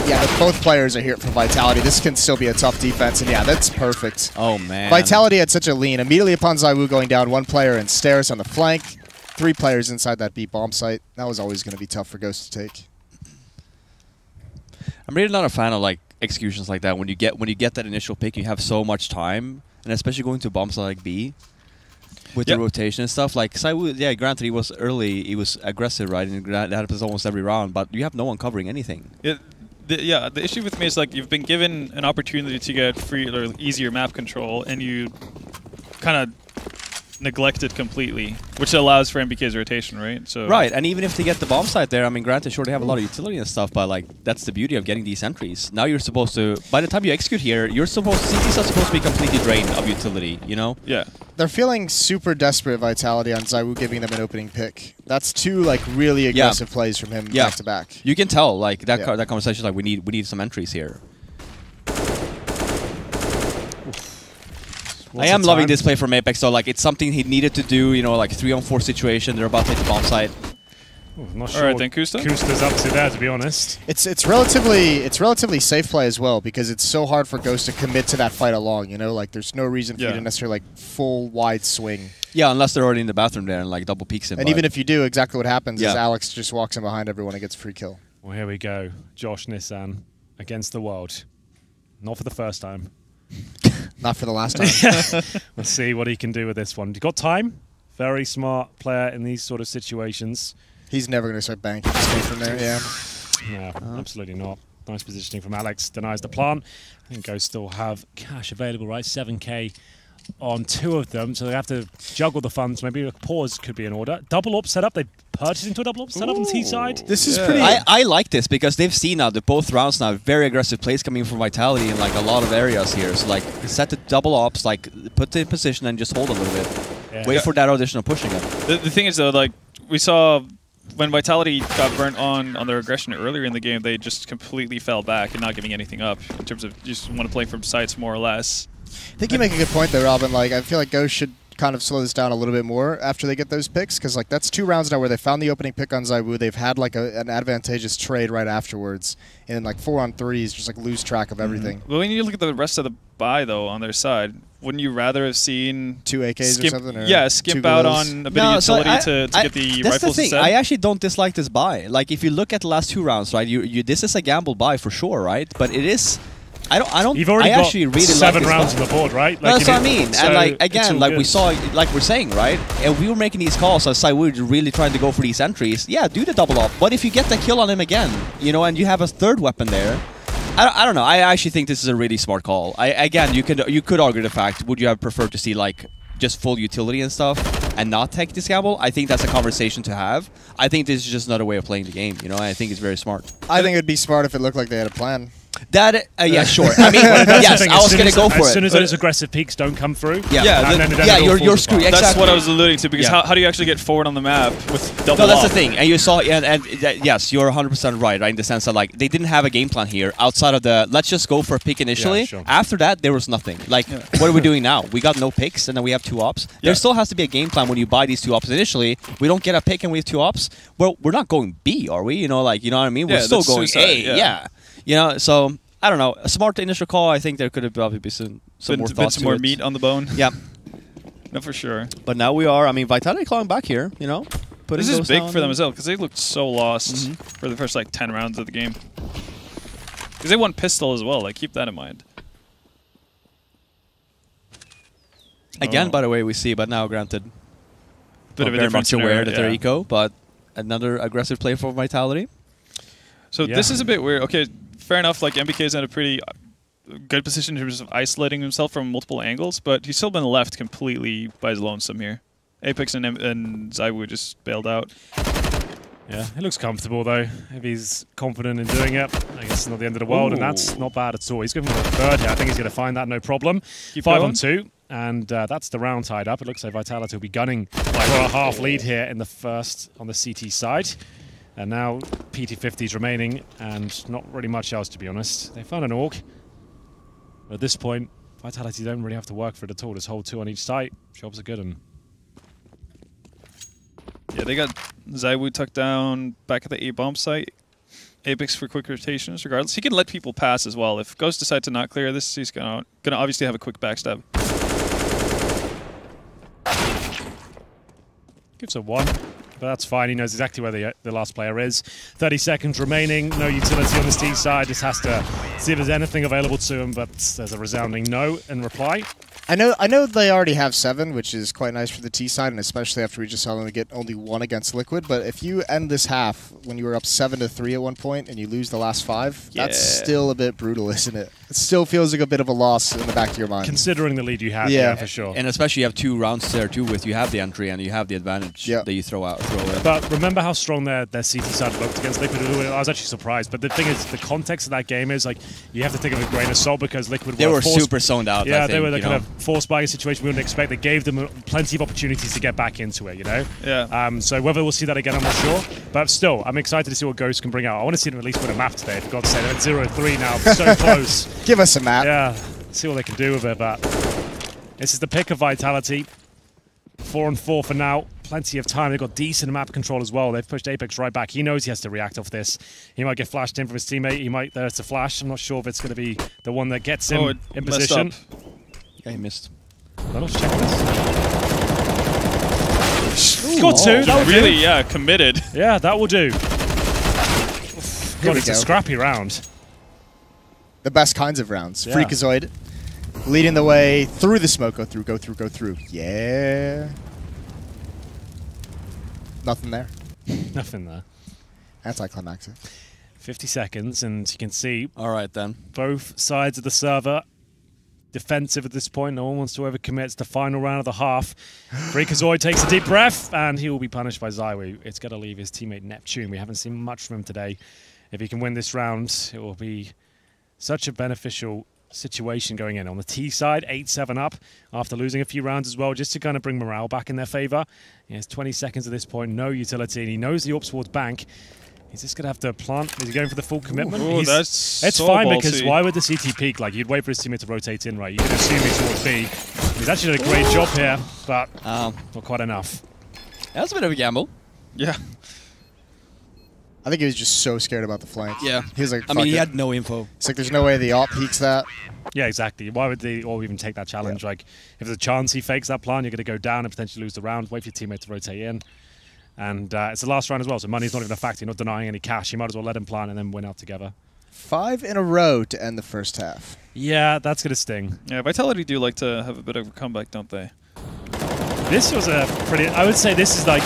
Yeah, but both players are here for Vitality. This can still be a tough defense, and yeah, that's perfect. Oh, man. Vitality had such a lean. Immediately upon Zywu going down, 1 player in stairs on the flank, 3 players inside that B bomb site. That was always going to be tough for Ghost to take. I'm really not a fan of like executions like that. When you get that initial pick, you have so much time, and especially going to bomb site like B with the rotation and stuff. Like Zywu, yeah, granted he was early, he was aggressive, right, and that happens almost every round. But you have no one covering anything. The issue with me is like you've been given an opportunity to get free or easier map control, and you kind of neglect it completely, which allows for MBK's rotation, right? So right, and even if they get the bomb site there, I mean, granted, sure they have a lot of utility and stuff, but like that's the beauty of getting these entries. Now you're supposed to, by the time you execute here, CTs are supposed to be completely drained of utility, you know? Yeah. They're feeling super desperate Vitality on Zywu giving them an opening pick. That's 2 like really aggressive plays from him back to back. You can tell like that that conversation, like we need some entries here. I am loving this play from Apex, though. Like, it's something he needed to do, you know, like 3-on-4 situation. They're about to take the bomb site. Ooh, not sure. All right, then Kusta? Kusta's up to there, to be honest. It's relatively safe play as well, because it's so hard for Ghost to commit to that fight along, you know? Like, there's no reason for you to necessarily, like, full wide swing. Yeah, unless they're already in the bathroom there and, like, double peeks him. And even if you do, exactly what happens is Alex just walks in behind everyone and gets a free kill. Well, here we go. Josh Nissan against the world. Not for the first time. Not for the last time. We'll see what he can do with this one. You've got time. Very smart player in these sort of situations. He's never going to start banking straight from there, yeah. No, absolutely not. Nice positioning from Alex. Denies the plant. I think Ghost still have cash available, right? 7k on 2 of them, so they have to juggle the funds. Maybe a pause could be in order. Double up setup. They purchased into a double up setup on the T side. This is pretty. I like this because they've seen now that both rounds now very aggressive plays coming from Vitality in like a lot of areas here. So like set the double ops, like put it in position and just hold a little bit. Wait for that additional pushing it. The thing is though, like we saw when Vitality got burnt on their aggression earlier in the game, they just completely fell back and not giving anything up in terms of just want to play from sites more or less. I think you make a good point there, Robin. Like, I feel like Ghost should kind of slow this down a little bit more after they get those picks, because like that's 2 rounds now where they found the opening pick on ZywOo. They've had like an advantageous trade right afterwards, and then like 4-on-3s just like lose track of everything. Well, when you look at the rest of the buy though on their side, wouldn't you rather have seen 2 AKs or something? Or yeah, skip out on a bit of utility to get the that's rifles the thing. instead? I actually don't dislike this buy. Like if you look at the last 2 rounds, right? This is a gamble buy for sure, right? But it is. I don't. You've already got actually really 7 like rounds on the board, right? Like that's what I mean. So and like again, like good. we saw, like we're saying, right? And we were making these calls as ZywOo really trying to go for these entries. Yeah, do the double up. But if you get the kill on him again, you know, and you have a 3rd weapon there, I don't know. I actually think this is a really smart call. Again, you could argue the fact. Would you have preferred to see like just full utility and stuff and not take this gamble? I think that's a conversation to have. I think this is just another way of playing the game. You know, I think it's very smart. I think it'd be smart if it looked like they had a plan. That yeah, sure. I mean, yes, I was gonna go for it. As soon as those aggressive peaks don't come through, you're screwed. Exactly. That's what I was alluding to, because how do you actually get forward on the map with double? No, that's the thing. And you saw, and yes, you're 100% right, in the sense that like they didn't have a game plan here outside of the let's just go for a pick initially. Yeah, sure. After that, there was nothing. Like, what are we doing now? We got no picks, and then we have 2 ops. There still has to be a game plan when you buy these 2 ops initially. We don't get a pick and we have 2 ops. Well, we're not going B, are we? You know, like you know what I mean? We're still going A. Yeah. You know, so. I don't know. A smart initial call. I think there could have probably been some more thoughts some more meat on the bone. Yeah. No, for sure. But now we are. I mean, Vitality clawing back here. You know, this is big for them as well because they looked so lost for the first like 10 rounds of the game. Because they won pistol as well. Like keep that in mind. Again, by the way, we see. But now, granted, bit of a very different much scenario, aware that they're eco, but another aggressive play for Vitality. So this is a bit weird. Okay. Fair enough, like MBK is in a pretty good position in terms of isolating himself from multiple angles, but he's still been left completely by his lonesome here. Apex and ZywOo just bailed out. Yeah, it looks comfortable though. If he's confident in doing it, I guess it's not the end of the world, and that's not bad at all. He's going for the 3rd here. I think he's going to find that no problem. 5-on-2, and that's the round tied up. It looks like Vitality will be gunning for a half lead here in the first on the CT side. And now PT50's remaining, and not really much else, to be honest. They found an AUG. But at this point, Vitality don't really have to work for it at all. Just hold 2 on each site. Jobs are good. And yeah, they got ZywOo tucked down back at the A-bomb site. Apex for quick rotations, regardless. He can let people pass as well. If Ghost decides to not clear this, he's gonna obviously have a quick backstab. Gives a 1. But that's fine. He knows exactly where the last player is. 30 seconds remaining. No utility on this T side. Just has to see if there's anything available to him, but there's a resounding no in reply. I know they already have 7, which is quite nice for the T side, and especially after we just saw them get only 1 against Liquid. But if you end this half when you were up 7-3 at one point and you lose the last 5, that's still a bit brutal, isn't it? It still feels like a bit of a loss in the back of your mind. Considering the lead you had, yeah, for sure. And especially you have 2 rounds there too, with you have the entry and you have the advantage that you throw in. But remember how strong their CT side looked against Liquid? I was actually surprised. But the thing is, the context of that game is like you have to take it with a grain of salt because Liquid were super zoned out. Yeah, I think, they were the kind of forced buying situation we wouldn't expect. They gave them plenty of opportunities to get back into it, you know? Yeah. So whether we'll see that again, I'm not sure. But still, I'm excited to see what Ghost can bring out. I want to see them at least win a map today, for God's sake. They're at 0-3 now, so close. Give us a map. Yeah, see what they can do with it. But this is the pick of Vitality. 4-on-4 for now. Plenty of time. They've got decent map control as well. They've pushed Apex right back. He knows he has to react off this. He might get flashed in from his teammate. He might there's a flash. I'm not sure if it's going to be the one that gets him in position. Yeah, he missed. Let's check this. Got 2. That will really, do. Committed. Yeah, that will do. God, it's a scrappy round. The best kinds of rounds. Yeah. Freakazoid leading the way through the smoke. Go through, go through, go through. Yeah. Nothing there. Nothing there. Anticlimactic. 50 seconds, and you can see all right then both sides of the server defensive at this point. No one wants to overcommit. It's the final round of the half. Freakazoid takes a deep breath, and he will be punished by ZywOo. It's going to leave his teammate Neptune. We haven't seen much from him today. If he can win this round, it will be such a beneficial situation going in. On the T side, 8-7 up after losing a few rounds as well, just to kind of bring morale back in their favor. He has 20 seconds at this point, no utility, and he knows the up towards bank. He's just going to have to plant. Is he going for the full commitment? Ooh, it's so fine ballsy. because why would the CT peak? Like, you'd wait for his teammate to rotate in, right? You can assume he's towards B. He's actually done a great job here, but not quite enough. That's a bit of a gamble. Yeah. I think he was just so scared about the flank. Yeah. He was like, I mean, he it. had no info. It's like, there's no way the op peeks that. Yeah, exactly. Why would they all even take that challenge? Like, if there's a chance he fakes that plan, you're going to go down and potentially lose the round. Wait for your teammate to rotate in. And it's the last round as well, so money's not even a factor. You're not denying any cash. You might as well let him plan and then win out together. 5 in a row to end the first half. Yeah, that's going to sting. Yeah, Vitality do like to have a bit of a comeback, don't they? This was a pretty... I would say this is like...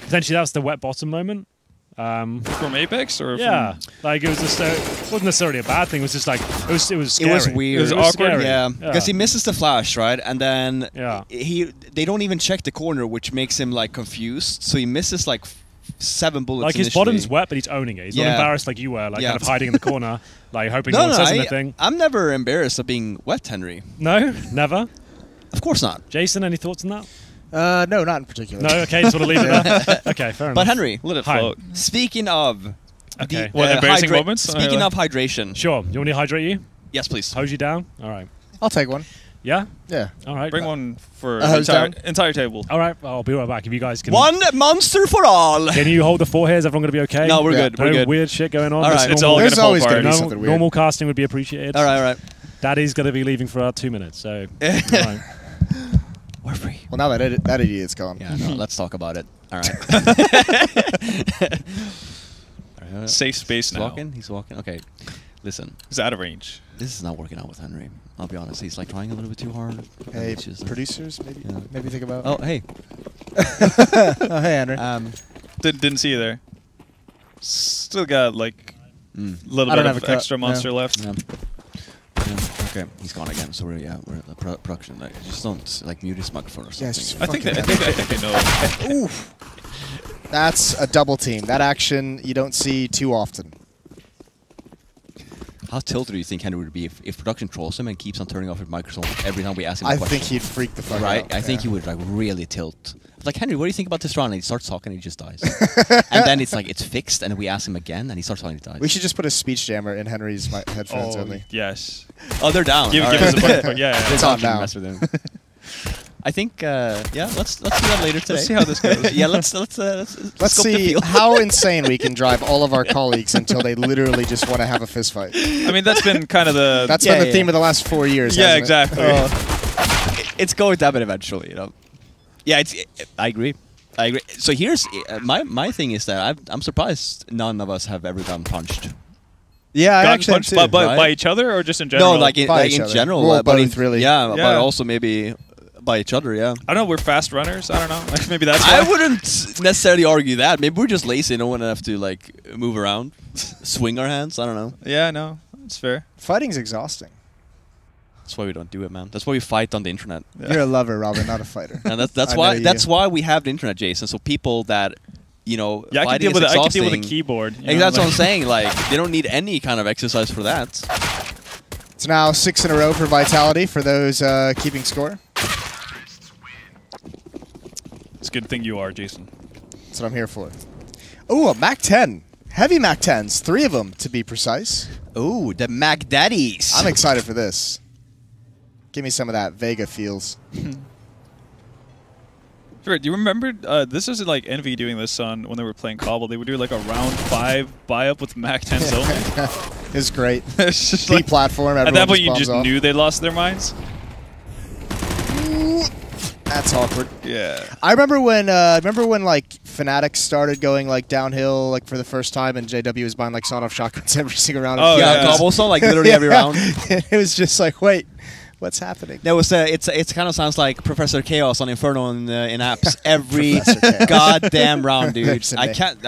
Potentially that was the wet bottom moment. From Apex or yeah, from like it was just it wasn't necessarily a bad thing. It was just like it was scary. It was weird. It was awkward. Scary. Yeah, because he misses the flash, right? And then they don't even check the corner, which makes him like confused. So he misses like 7 bullets. Like his initially. bottom's wet, but he's owning it. He's not embarrassed like you were, like kind of hiding in the corner, like hoping no one says anything. I'm never embarrassed of being wet, Henry. No, never. Of course not. Jason, any thoughts on that? No, not in particular. No, okay, just want to leave it there. Okay, fair enough. But Henry, let it float. Speaking of embarrassing moments? Speaking of hydration. Sure. You want me to hydrate you? Yes, please. Hose you down? All right. I'll take one. Yeah? Yeah. All right. Bring one for hose the down? entire table. All right. I'll be right back if you guys can. One monster for all. Can you hold the 4 here? Is everyone going to be okay? No, we're good. No We're good. weird shit going on? All right. It's all going to There's fall always apart. gonna be something weird. Normal casting would be appreciated. All right. Daddy's going to be leaving for 2 minutes, so... all right. We're free. Well, now that idiot's gone. Yeah, no, let's talk about it. All right. Safe space He's now. walking. He's walking. Okay. Listen. He's out of range. This is not working out with Henry. I'll be honest. He's like trying a little bit too hard. Hey, It's just, producers, maybe think about. Oh, hey. Oh, hey, Andrew. Didn't see you there. Still got like little I don't bit have of a cut, extra monster left. Yeah. Okay, he's gone again. So we're at the production. Like, just don't like mute his microphone or something. Yeah, just I think they know. Oof. That's a double team. That action you don't see too often. How tilted do you think Henry would be if production trolls him and keeps on turning off his microphone every time we ask him a I question? think he'd freak the fuck Right? out. I think he would like really tilt. Like, Henry, what do you think about this round? And he starts talking and he just dies. And then it's like, it's fixed, and then we ask him again, and he starts talking and he dies. We should just put a speech jammer in Henry's headphones only. Yes. Oh, they're down. Give All us right. a button. Yeah. It's on now. Mess with him. I think, yeah, let's do that later today. Let's see how this goes. Yeah, let's Let's scope the see field. how insane we can drive all of our colleagues until they literally just want to have a fist fight. I mean, that's been kind of the. That's been the theme of the last 4 years. Yeah, hasn't it? exactly. It's going to happen eventually, you know. Yeah, I agree. So here's my thing is that I'm surprised none of us have ever gotten punched. Yeah, I Gotten actually punched too. by each other or just in general? No, like in By each other. general. Well, but both, really. Yeah, Yeah. but also maybe by each other. Yeah. I don't know. We're fast runners. I don't know. Like, maybe that's why. I wouldn't necessarily argue that. Maybe we're just lazy and don't want to have to like move around, swing our hands. I don't know. Yeah, no, it's fair. Fighting's exhausting. That's why we don't do it, man. That's why we fight on the internet. Yeah. You're a lover, Robin, not a fighter. And that's I why know that's you. why we have the internet, Jason. So people that Yeah, I can fighting deal is with it. I can deal with a exhausting. keyboard. you Exactly, know, that's what I'm like- saying. Like they don't need any kind of exercise for that. It's now 6 in a row for Vitality for those keeping score. It's a good thing you are, Jason. That's what I'm here for. Ooh, a Mac 10. Heavy Mac 10s. 3 of them, to be precise. Oh, the Mac Daddies. I'm excited for this. Give me some of that Vega feels. Sure. Do you remember? This was like Envy doing this on when they were playing Cobble. They would do like a round 5 buy up with Mac 10s only. It's great. It's just B like, platform. at Everyone that point, you bombs just off. knew they lost their minds. That's awkward. Yeah. I remember when like Fnatic started going like downhill like for the first time, and JW was buying like sawed-off shotguns every single round. Oh, yeah, yeah. cobblestone, like literally every round. It was just like, wait, what's happening? There was it kind of sounds like Professor Chaos on Inferno in apps every Professor Chaos. goddamn round, dude. There's a I name. can't.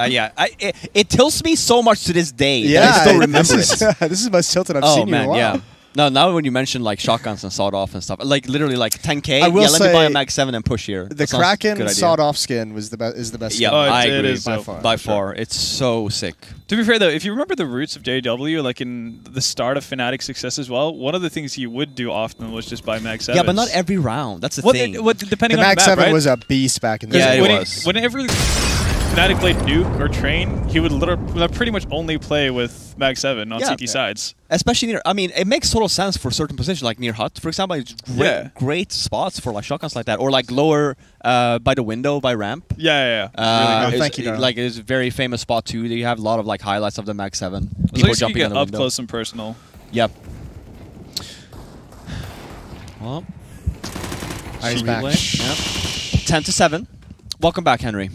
It tilts me so much to this day. Yeah, that I still remember this it. is the most tilted I've Oh seen you in a man, while. yeah. now when you mention like shotguns and sawed off and stuff, like literally like 10K. I will let me buy a say Mag 7 and push here. The Kraken sawed off skin was is the best. Yeah, skin. I agree. By far, it's so sick. To be fair though, if you remember the roots of JW, like in the start of Fnatic's success as well, one of the things he would do often was just buy Mag 7. Yeah, but not every round. That's the thing. Depending the on Mag the map, 7 right? was a beast back in the Yeah, day. it was. Whenever Fnatic played Nuke or Train, he would literally pretty much only play with Mag 7 on CT sides. Especially near, I mean, it makes total sense for certain positions, like near hut, for example. It's great spots for like shotguns like that, or like lower by the window, by ramp. Yeah. Really thank you, like it's a very famous spot too. You have a lot of like highlights of the Mag 7. As long as you get up close and personal. Yep. Well, He's back. Yep. 10-7. Welcome back, Henry.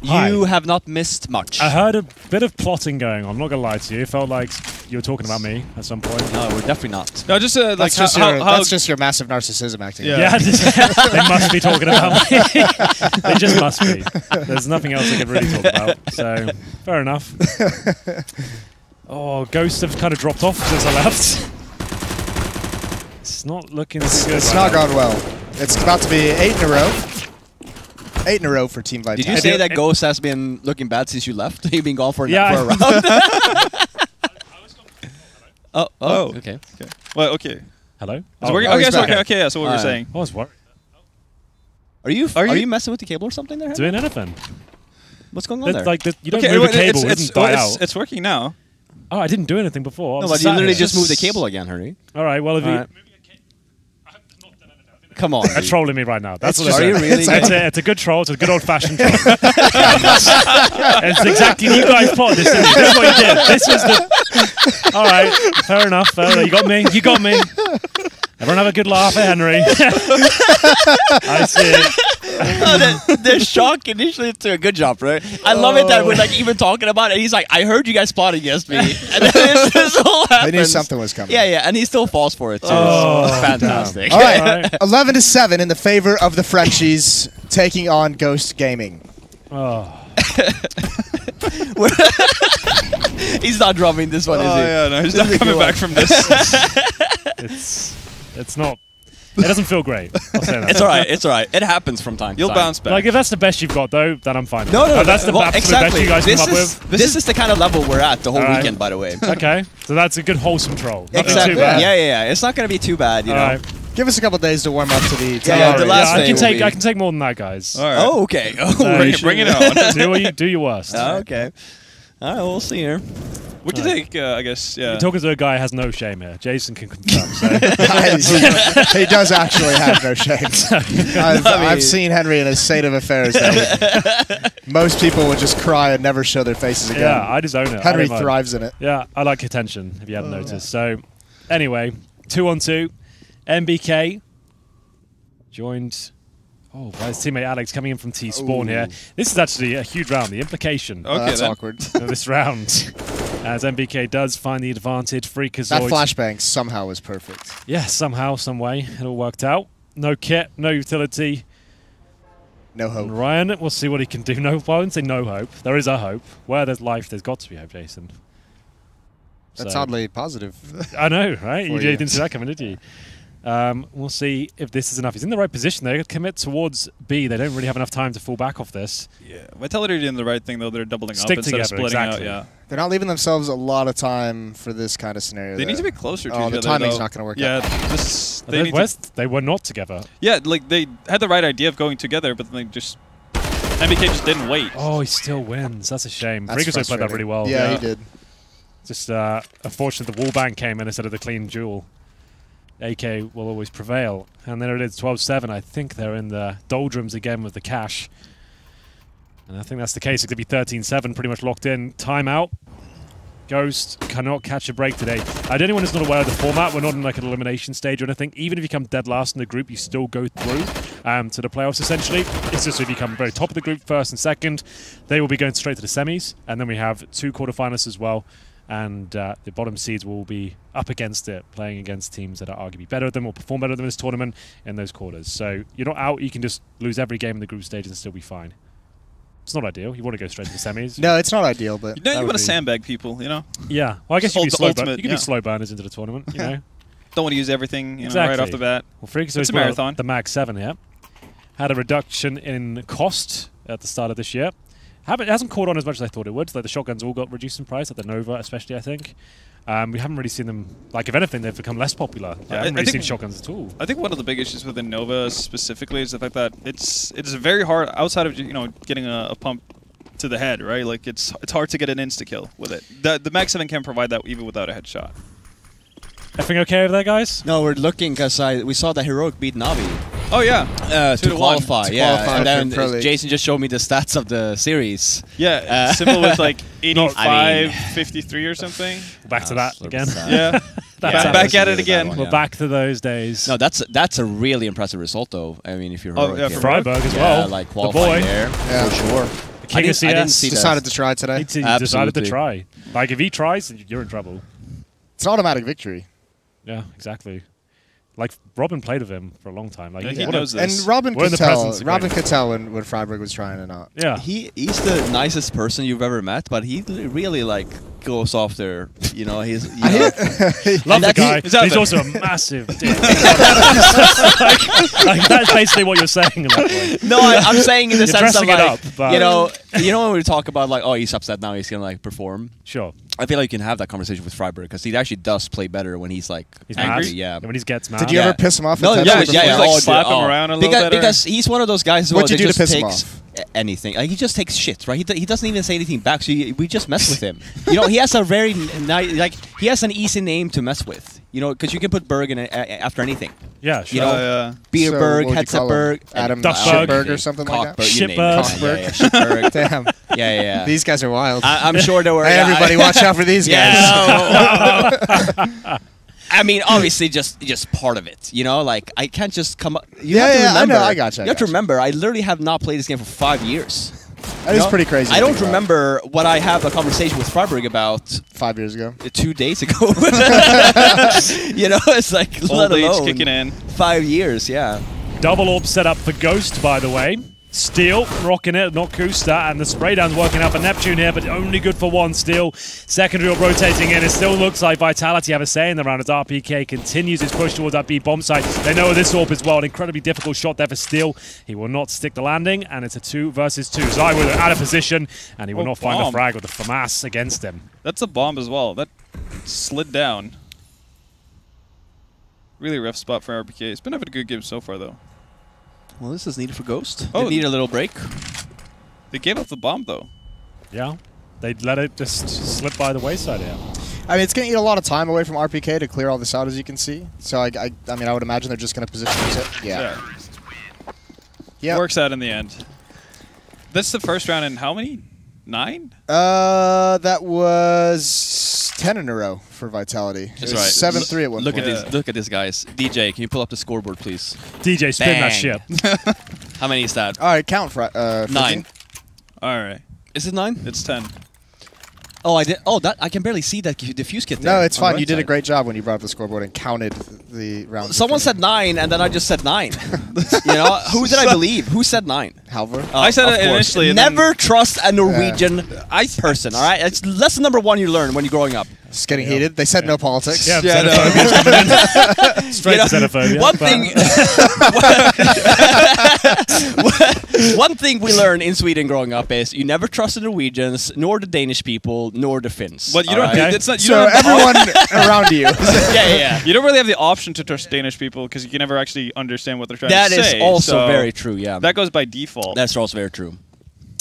Hi. You have not missed much. I heard a bit of plotting going on. I'm not going to lie to you. It felt like you were talking about me at some point. No, we're definitely not. No, just like That's just your massive narcissism acting. Yeah, they must be talking about me. They just must be. There's nothing else they could really talk about. So, fair enough. Oh, Ghosts have kind of dropped off since I left. It's not looking too good. It's not gone well. It's about to be 8 in a row. 8 in a row for Team Vitality. Did you say that Ghost has been looking bad since you left? You've been gone for a round? Oh, okay. Well, okay. Hello? So okay, yeah, so what we're saying. I was worried. Are you messing with the cable or something there? Doing anything. What's going on there? Like you don't move the cable, it doesn't die out. It's working now. Oh, I didn't do anything before. No, but you literally just moved the cable again, Hurry. All right, well, if you... Come on. They're trolling me right now. That's what Are you really? It's a good troll. It's a good old-fashioned troll. It's exactly... You guys plotted this, didn't you? This is what you did. This was the... All right, fair enough. You got me. You got me. Everyone have a good laugh at Henry. I see it. They're shocked initially to a good job, right? I love it that we're like even talking about it. And he's like, I heard you guys plotting against me. And then this all happens. They knew something was coming. Yeah, and he still falls for it too. Oh, fantastic. All right, 11-7 in the favor of the Frenchies, taking on Ghost Gaming. Oh. He's not dropping this one, is he? Yeah, no, he's not coming back from this. It's not... It doesn't feel great. I'll say that. It's all right. It's all right. It happens from time to time. You'll bounce back. Like, if that's the best you've got, though, then I'm fine. No, If that's the absolute best you guys come up with. This is the kind of level we're at the whole weekend, by the way. Okay, so that's a good wholesome troll. Nothing Exactly. too bad. Yeah. It's not going to be too bad, you know. Right. Give us a couple days to warm up to the... The last I thing can take more than that, guys. All right. Oh, okay. Oh, Bring it on. Do your worst. Okay. All right, we'll see here. We can take, I guess, yeah. You're talking to a guy who has no shame here. Jason can confirm. So. He does actually have no shame. I've seen Henry in a state of affairs that most people would just cry and never show their faces again. Yeah, I just own it. Henry thrives in it. Yeah, I like attention, if you haven't noticed. So, anyway, 2-on-2. MBK joined... Oh, by his teammate Alex coming in from T-Spawn here. This is actually a huge round. The implication Okay, that's awkward. of this round, as MBK does find the advantage. Freakazoid. That flashbang somehow was perfect. Yeah, somehow, some way, it all worked out. No kit, no utility. No hope. And Ryan, we'll see what he can do. No, I wouldn't say no hope. There is a hope. Where there's life, there's got to be hope, Jason. That's So- oddly positive. I know, right? You you. didn't see that coming, did you? We'll see if this is enough. He's in the right position. They commit towards B. They don't really have enough time to fall back off this. Yeah. Vitality are doing the right thing, though. They're doubling Stick up instead of together, splitting exactly. out. Yeah. They're not leaving themselves a lot of time for this kind of scenario. They need to be closer to each other. the timing's though. not going to work Yeah, out. they need to, They were not together. yeah, like they had the right idea of going together, but then they just MBK just didn't wait. Oh, he still wins. That's a shame. That's Freakazoid played that really well. Yeah, he did. Just unfortunate the wallbang came in instead of the clean duel. AK will always prevail. And then it is 12-7. I think they're in the doldrums again with the cash. And I think that's the case. It could be 13-7, pretty much locked in. Timeout. Ghost cannot catch a break today. Anyone who's not aware of the format, we're not in like an elimination stage or anything. Even if you come dead last in the group, you still go through to the playoffs, essentially. It's just if you come very top of the group, first and second, they will be going straight to the semis. And then we have 2 quarterfinalists as well. And the bottom seeds will be up against it, playing against teams that are arguably better than them or perform better than this tournament in those quarters. So you're not out. You can just lose every game in the group stage and still be fine. It's not ideal. You want to go straight to the semis. No, it's not ideal, but You want to sandbag people, you know? Yeah. Well, I guess you can be slow ultimate, you can be slow burners into the tournament, you know? don't want to use everything exactly. right off the bat. Well, Freaks it's a marathon. The Mag 7 here had a reduction in cost at the start of this year. It hasn't caught on as much as I thought it would. Like the shotguns all got reduced in price, at the Nova especially, I think. We haven't really seen them, like if anything, they've become less popular. I haven't really seen shotguns at all. I think one of the big issues with the Nova specifically is the fact that it's very hard, outside of getting a pump to the head, right? Like it's hard to get an insta-kill with it. The Mag 7 can provide that even without a headshot. Everything okay over there, guys? No, we're looking because we saw the Heroic beat Navi. Oh yeah, to qualify. qualify and then Jason just showed me the stats of the series. Yeah, Simple with like 85, 53 or something. Back to that again. Yeah, back at it again. We're back to those days. No, that's a really impressive result, though. I mean, if you're Heroic, for Freiburg as well, like qualifying there for sure. The King of CS I didn't see decided to try today. He decided to try. Like if he tries, you're in trouble. It's an automatic victory. Yeah, exactly. Like Robin played with him for a long time. Like he knows this. And Robin could tell when Freiburg was trying or not. Yeah, he's the nicest person you've ever met, but he really like goes off there. You know, he's love the guy. He's also a massive dick. like that's basically what you're saying. At that point. No, I'm saying in the sense of like, but you know when we talk about like, oh, he's upset now, he's gonna like perform. Sure. I feel like you can have that conversation with Freiburg because he actually does play better when he's like angry. Mad. Yeah, when he gets mad. Did you ever piss him off? No, yeah. Like slap him around a little better. Because he's one of those guys who What'd you do to just piss him takes off? Anything. Like he just takes shit, right? He doesn't even say anything back. So we just mess with him. You know, he has a very nice, like he has an easy name to mess with. You know, because you can put Berg in after anything. Yeah, sure. You know, Beerberg, Hetzeberg, Adam Duckberg or something like that. Shitberg. Shitberg. Damn. Yeah. These guys are wild. I'm sure there were. Hey, everybody, watch out for these guys. I mean, obviously, just part of it. You know, like I can't just come up. I know. I got you. You have to remember, I literally have not played this game for 5 years. That is pretty crazy. I don't remember what I have a conversation with Freiburg about 5 years ago. 2 days ago. You know, it's like Old let alone age kicking in. 5 years. Yeah. Double orb set up for Ghost, by the way. Steel rocking it, not Kusta, and the spray down's working out for Neptune here, but only good for one. Steel, secondary orb rotating in. It still looks like Vitality have a say in the round as RPK continues his push towards that B bomb site. They know this orb as well. An incredibly difficult shot there for Steel. He will not stick the landing, and it's a 2 versus 2. Zai with out of position, and he will not find the frag with the FAMAS against him. That's a bomb as well. That slid down. Really rough spot for RPK. It's been having a good game so far, though. Well, this is needed for Ghost. Oh, they need a little break. They gave up the bomb, though. Yeah, they let it just slip by the wayside here. I mean, it's going to eat a lot of time away from RPK to clear all this out, as you can see. So, I mean, I would imagine they're just going to position it. Yeah. Works out in the end. That's the first round in how many? 9? That was 10 in a row for Vitality. That's right. 7-3 at one Look point. at this. Look at this, guys. DJ, can you pull up the scoreboard, please? DJ, spin that Bang. shit. How many is that? All right, count. 9. All right. Is it 9? It's 10. Oh, I did. Oh, that I can barely see that diffuse kit there. No, it's fine. Right You did a side. great job when you brought up the scoreboard and counted the rounds. Someone said 9, and then I just said 9. You know, who did I believe? Who said 9? Halvor. I said Of it course. initially. and Never trust a Norwegian person. All right, it's lesson number 1 you learn when you're growing up. It's getting heated. They said no politics. Yeah, Yeah, xenophobia's coming in. Straight You know, to xenophobia. One thing we learned in Sweden growing up is you never trust the Norwegians, nor the Danish people, nor the Finns. But you don't. Alright. It's not. You So don't have everyone around you. yeah. You don't really have the option to trust Danish people because you can never actually understand what they're trying That to say. is also so very true, yeah. That goes by default. That's also very true.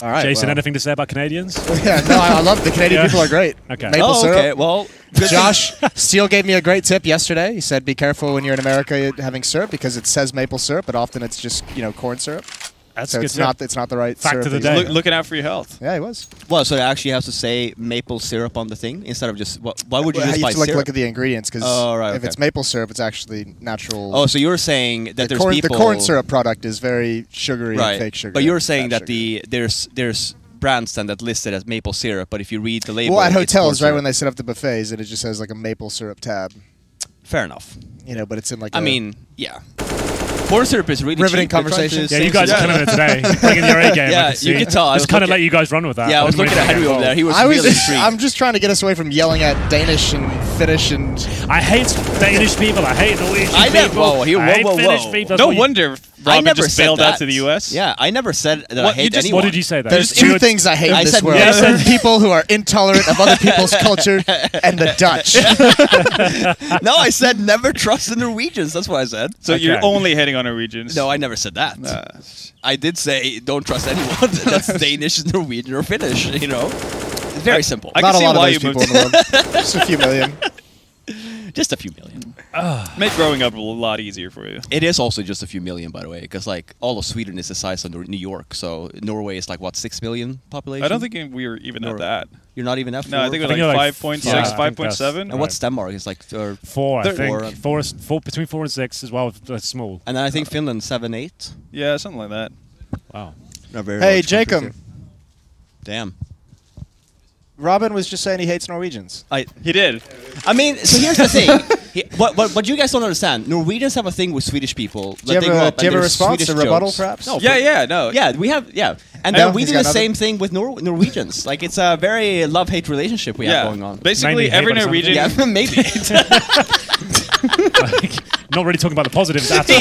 All right. Jason, well. anything to say about Canadians? Yeah, no, I love the Canadian people are great. Okay. Maple syrup. Okay, well, Josh Steele gave me a great tip yesterday. He said, "Be careful when you're in America having syrup because it says maple syrup, but often it's just corn syrup. That's So good. it's not the right Fact syrup. of the that he's day. Looking out for your health. Yeah, he was. well, so it actually has to say maple syrup on the thing instead of just, why would you Well, just you buy have to syrup? look at the ingredients because Oh, right, if okay. it's maple syrup, it's actually natural. Oh, so you're saying that there's the people... corn syrup product is very sugary Right, and fake sugar. but you're saying bad that sugar. there's brands then that listed as maple syrup, but if you read the label... Well, at it's corn hotels, right, syrup. when they set up the buffets, and it just has like a maple syrup tab. Fair enough. But it's in like I mean, yeah. Corn syrup is really Riveting cheap. They're trying to conversation. Yeah, save you guys are some- killing it today. Bringing your A game. Yeah, I can see. you can tell. I Just was kind of looking- let you guys run with that. Yeah, I was looking at Henry over there. He was really intrigued. I'm just trying to get us away from yelling at Danish and Finnish and. I hate Danish people. I hate Norwegian I never- people. whoa, here, I hate whoa, whoa, Finnish whoa. people. That's No what you- wonder I Robin never just said bailed that. out to the U.S. Yeah, I never said that I What, you hate just- anyone. What did you say then? There's You two would- things I hate I in this said world: yes. people who are intolerant of other people's culture, and the Dutch. No, I said never trust the Norwegians. That's what I said. So Okay. you're only hitting on Norwegians. No, I never said that. I did say don't trust anyone that's Danish, Norwegian, or Finnish. You know, it's very simple. I Not can a see lot of why those you people moved. in the world. Just a few million. Just a few million. Make growing up a lot easier for you. It is also just a few million, by the way, because like all of Sweden is the size of New York. So Norway is like what 6 million population. I don't think we were even at that. You're not even at 4. No, I think it was you're like like 5.6, yeah, I think 5.7. And what's Denmark? It's like 4, I They're- think. Four, between 4 and 6 as well. That's small. and then I think Finland 7, 8. Yeah, something like that. Wow. Not very Hey, large countries Jacob. here. Damn. Robin was just saying he hates Norwegians. He did. I mean, so here's the thing. What you guys don't understand, Norwegians have a thing with Swedish people. Do you have a response, a rebuttal, jokes. perhaps? No, No. Yeah, we have, yeah. And No, then we he's do got the nothing. same thing with Norwegians. Like, it's a very love-hate relationship we have going on. Basically, Mainly hate, every but it's not- Norwegian. Yeah, maybe. Like, not really talking about the positives at all.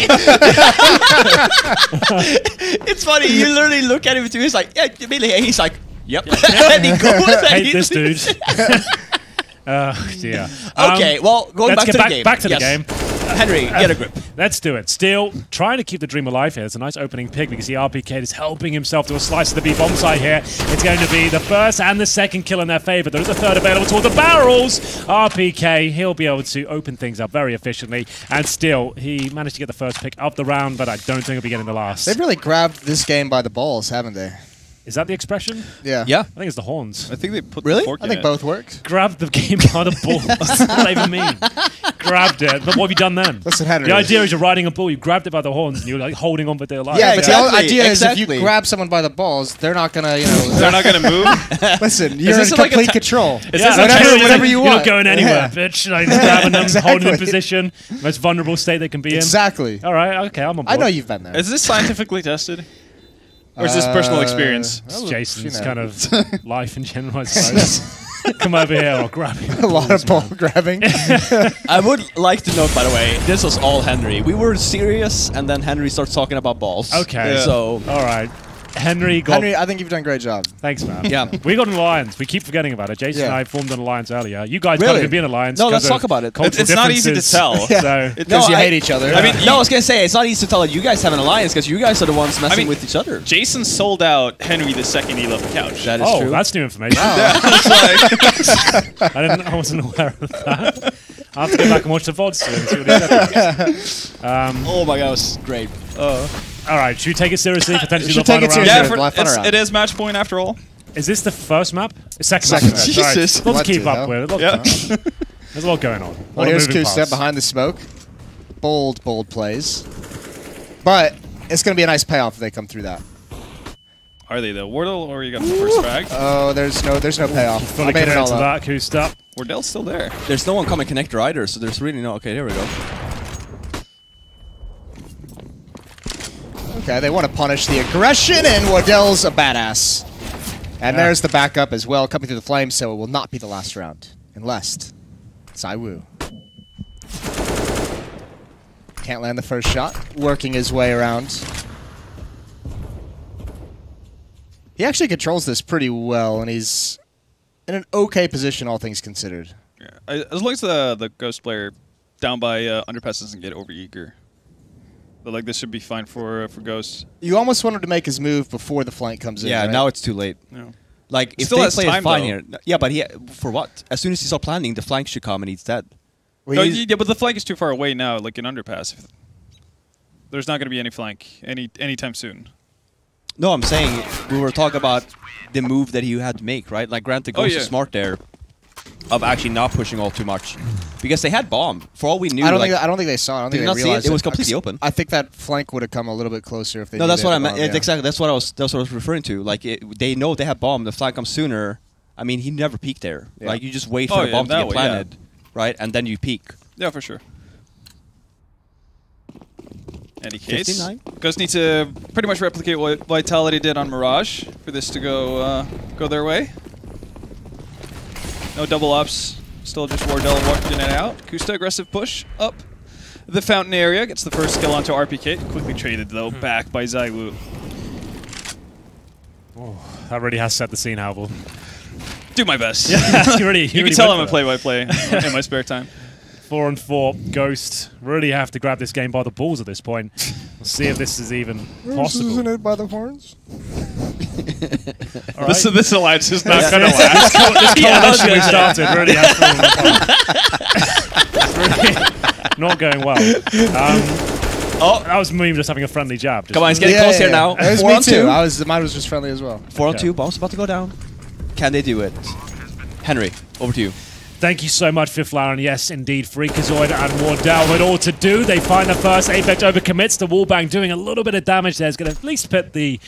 It's funny, you literally look at him too, he's like, yeah, immediately, he's like, yep. And he goes and Hate he- this dude. Dear. Okay, well, going let's back to get the game. back to the Yes. game. Henry, get a grip. Let's do it. Still trying to keep the dream alive here. It's a nice opening pick because the RPK is helping himself to a slice of the B bomb side here. It's going to be the first and the second kill in their favor. There is a third available toward the barrels. RPK, he'll be able to open things up very efficiently. And still, he managed to get the first pick of the round, but I don't think he'll be getting the last. They've really grabbed this game by the balls, haven't they? Is that the expression? Yeah. Yeah. I think it's the horns. I think they put Really? the fork I in think it. both work. Grabbed the game by the balls. What does that even mean? Grabbed it. But what have you done then? Listen, Henry. The idea is you're riding a bull, you grabbed it by the horns, and you're like holding on for dear life. Yeah, but exactly, the idea is if exactly. you grab someone by the balls, they're not gonna, They're not going to move. listen, you're in this like a complete ti- control. Is this a whatever, tiny- whatever you You're want. not going anywhere, Yeah. bitch. Like, just grabbing them, holding them in Exactly. position. Most vulnerable state they can be in. Exactly. All right, okay, I'm on board. I know you've been there. Is this scientifically tested? Or is this personal experience? It's well, Jason's you know. kind of life in general, I suppose. Come over here, I'll grab you. a lot of ball grabbing. I would like to note, by the way, this was all Henry. We were serious, and then Henry starts talking about balls. Okay. Yeah. So, All right. Henry got... Henry, I think you've done a great job. Thanks, man. Yeah. We got an alliance. We keep forgetting about it. Jason and Yeah. I formed an alliance earlier. You guys Really? can't even be an alliance. No, 'cause let's of talk about it. cultural It's not easy to differences. tell. Yeah. So, Because you I- hate each other. I mean, no, I was gonna say it's not easy to tell that you guys have an alliance because you guys are the ones messing mean- with each other. Jason sold out Henry the second he left the couch. That is oh, true. that's new information. It's like- I wasn't aware of that. I'll have to go back and watch the VOD soon and see what he said. Oh my god, it was great. All right, should we take it seriously? Potentially should the final take it round? seriously. yeah, Live fun around. it is match point after all. Is this the first map? Second Second. map. Sorry. Jesus. Lots What to keep the up hell? with. Yeah. There's a lot going on. Well, here's Kusta behind the smoke. Bold, bold plays. But it's going to be a nice payoff if they come through that. Are they the Wardle or you got the first frag? Oh, there's no payoff. Fully I made it committed all to up. that. Kusta. Wardell's still there. There's no one coming connector either, so there's really no. Okay, there we go. Okay, they want to punish the aggression, and Wardell's a badass. And Yeah. there's the backup as well, coming through the flames, so it will not be the last round. Unless Saiwu can't land the first shot, working his way around. He actually controls this pretty well, and he's in an okay position, all things considered. Yeah. As long as the Ghost player down by Underpass doesn't get over eager. But like this should be fine for Ghost. You almost want him to make his move before the flank comes in. Yeah, right? now it's too late. No. Like if Still they has play time, it fine though. here. Yeah, but for what? As soon as he starts planning, the flank should come and he's dead. Well, No, he's- yeah, but the flank is too far away now, like in Underpass. There's not going to be any flank anytime soon. No, I'm saying we were talking about the move that he had to make, right? Like granted, Ghost yeah. is smart there of actually not pushing all too much because they had bomb. For all we knew, I don't like, think they saw it. I don't Did think you they not see it? realized It was completely open. I think that flank would have come a little bit closer if they. no, knew that's they what I had the meant. bomb, yeah. Exactly, that's what I was referring to. Like they know they have bomb. The flank comes sooner. I mean, he never peaked there. Yeah. Like you just wait Oh, for the yeah, bomb to that get way, yeah. planted, right, and then you peak. Yeah, for sure. Any case, 59. Ghosts need to pretty much replicate what Vitality did on Mirage for this to go their way. No double ups. Still just Wardell walking in and out. Kusta aggressive push up the fountain area. Gets the first skill onto RPK. Quickly traded though back by ZywOo. Oh, that really has set the scene, Halvor. Do my best. Yeah, you can tell I'm a play-by-play in my spare time. 4-on-4. Ghost really have to grab this game by the balls at this point. We'll see if this is even possible. Isn't it by the horns? All right. This alliance is not going to This last. coalition we started really has fallen apart. It's really not going well. That was me just having a friendly jab. Come on, it's getting close here now. It was 4 me on too. 2. Mine was just friendly as well. 4 on 2. Bomb's about to go down. Can they do it? Henry, over to you. Thank you so much, Fifth Flower, and yes, indeed, Freakazoid and Wardell with all to do. They find the first. Apex overcommits. The wallbang doing a little bit of damage there. Is going to at least put the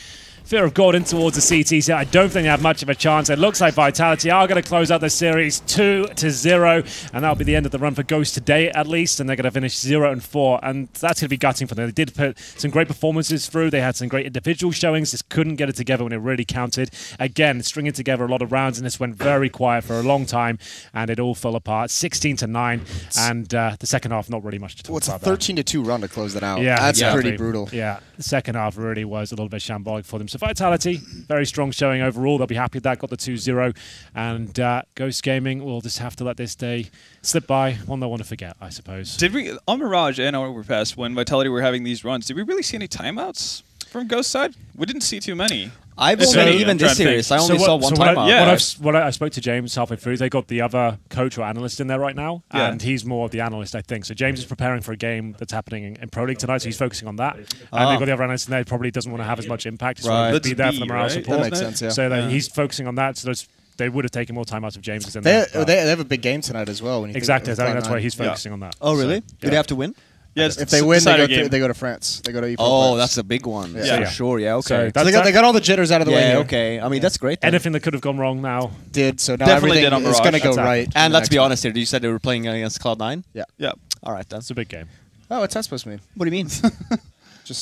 Fear of God in towards the CTs. I don't think they have much of a chance. It looks like Vitality are going to close out the series 2-0, and that'll be the end of the run for Ghost today, at least, and they're going to finish 0-4, and that's going to be gutting for them. They did put some great performances through. They had some great individual showings, just couldn't get it together when it really counted. Again, stringing together a lot of rounds, and this went very quiet for a long time, and it all fell apart. 16-9, and the second half, not really much to talk about. Well, it's a 13-2 run to close that out. Yeah, that's exactly. pretty brutal. Yeah, the second half really was a little bit shambolic for them. So Vitality, very strong showing overall. They'll be happy with that. Got the 2-0. And Ghost Gaming will just have to let this day slip by. One they'll want to forget, I suppose. Did we, on Mirage and on Overpass, when Vitality were having these runs, did we really see any timeouts from Ghost side? We didn't see too many. I've only, even this series, I only saw one timeout. I spoke to James halfway through. They got the other coach or analyst in there right now, and he's more of the analyst, I think. So James is preparing for a game that's happening in Pro League tonight, so he's focusing on that. And they've got the other analyst in there. Probably doesn't want to have as much impact. Just want to be there for the morale support. That makes sense, yeah. So he's focusing on that. So they would have taken more time out of James. They have a big game tonight as well. When you exactly. I think that's why he's focusing on that. Oh, really? Do they have to win? Yeah, if they win, they go to France. They go to E4. Oh, that's a big one. Yeah, for sure. Yeah, okay. So they got all the jitters out of the way here. Okay. I mean, that's great. Then. Anything that could have gone wrong now did. So now definitely everything is going to go right. And let's be honest here. You said they were playing against Cloud9? Yeah. Yeah. All right, then. It's a big game. Oh, what's that supposed to mean? What do you mean?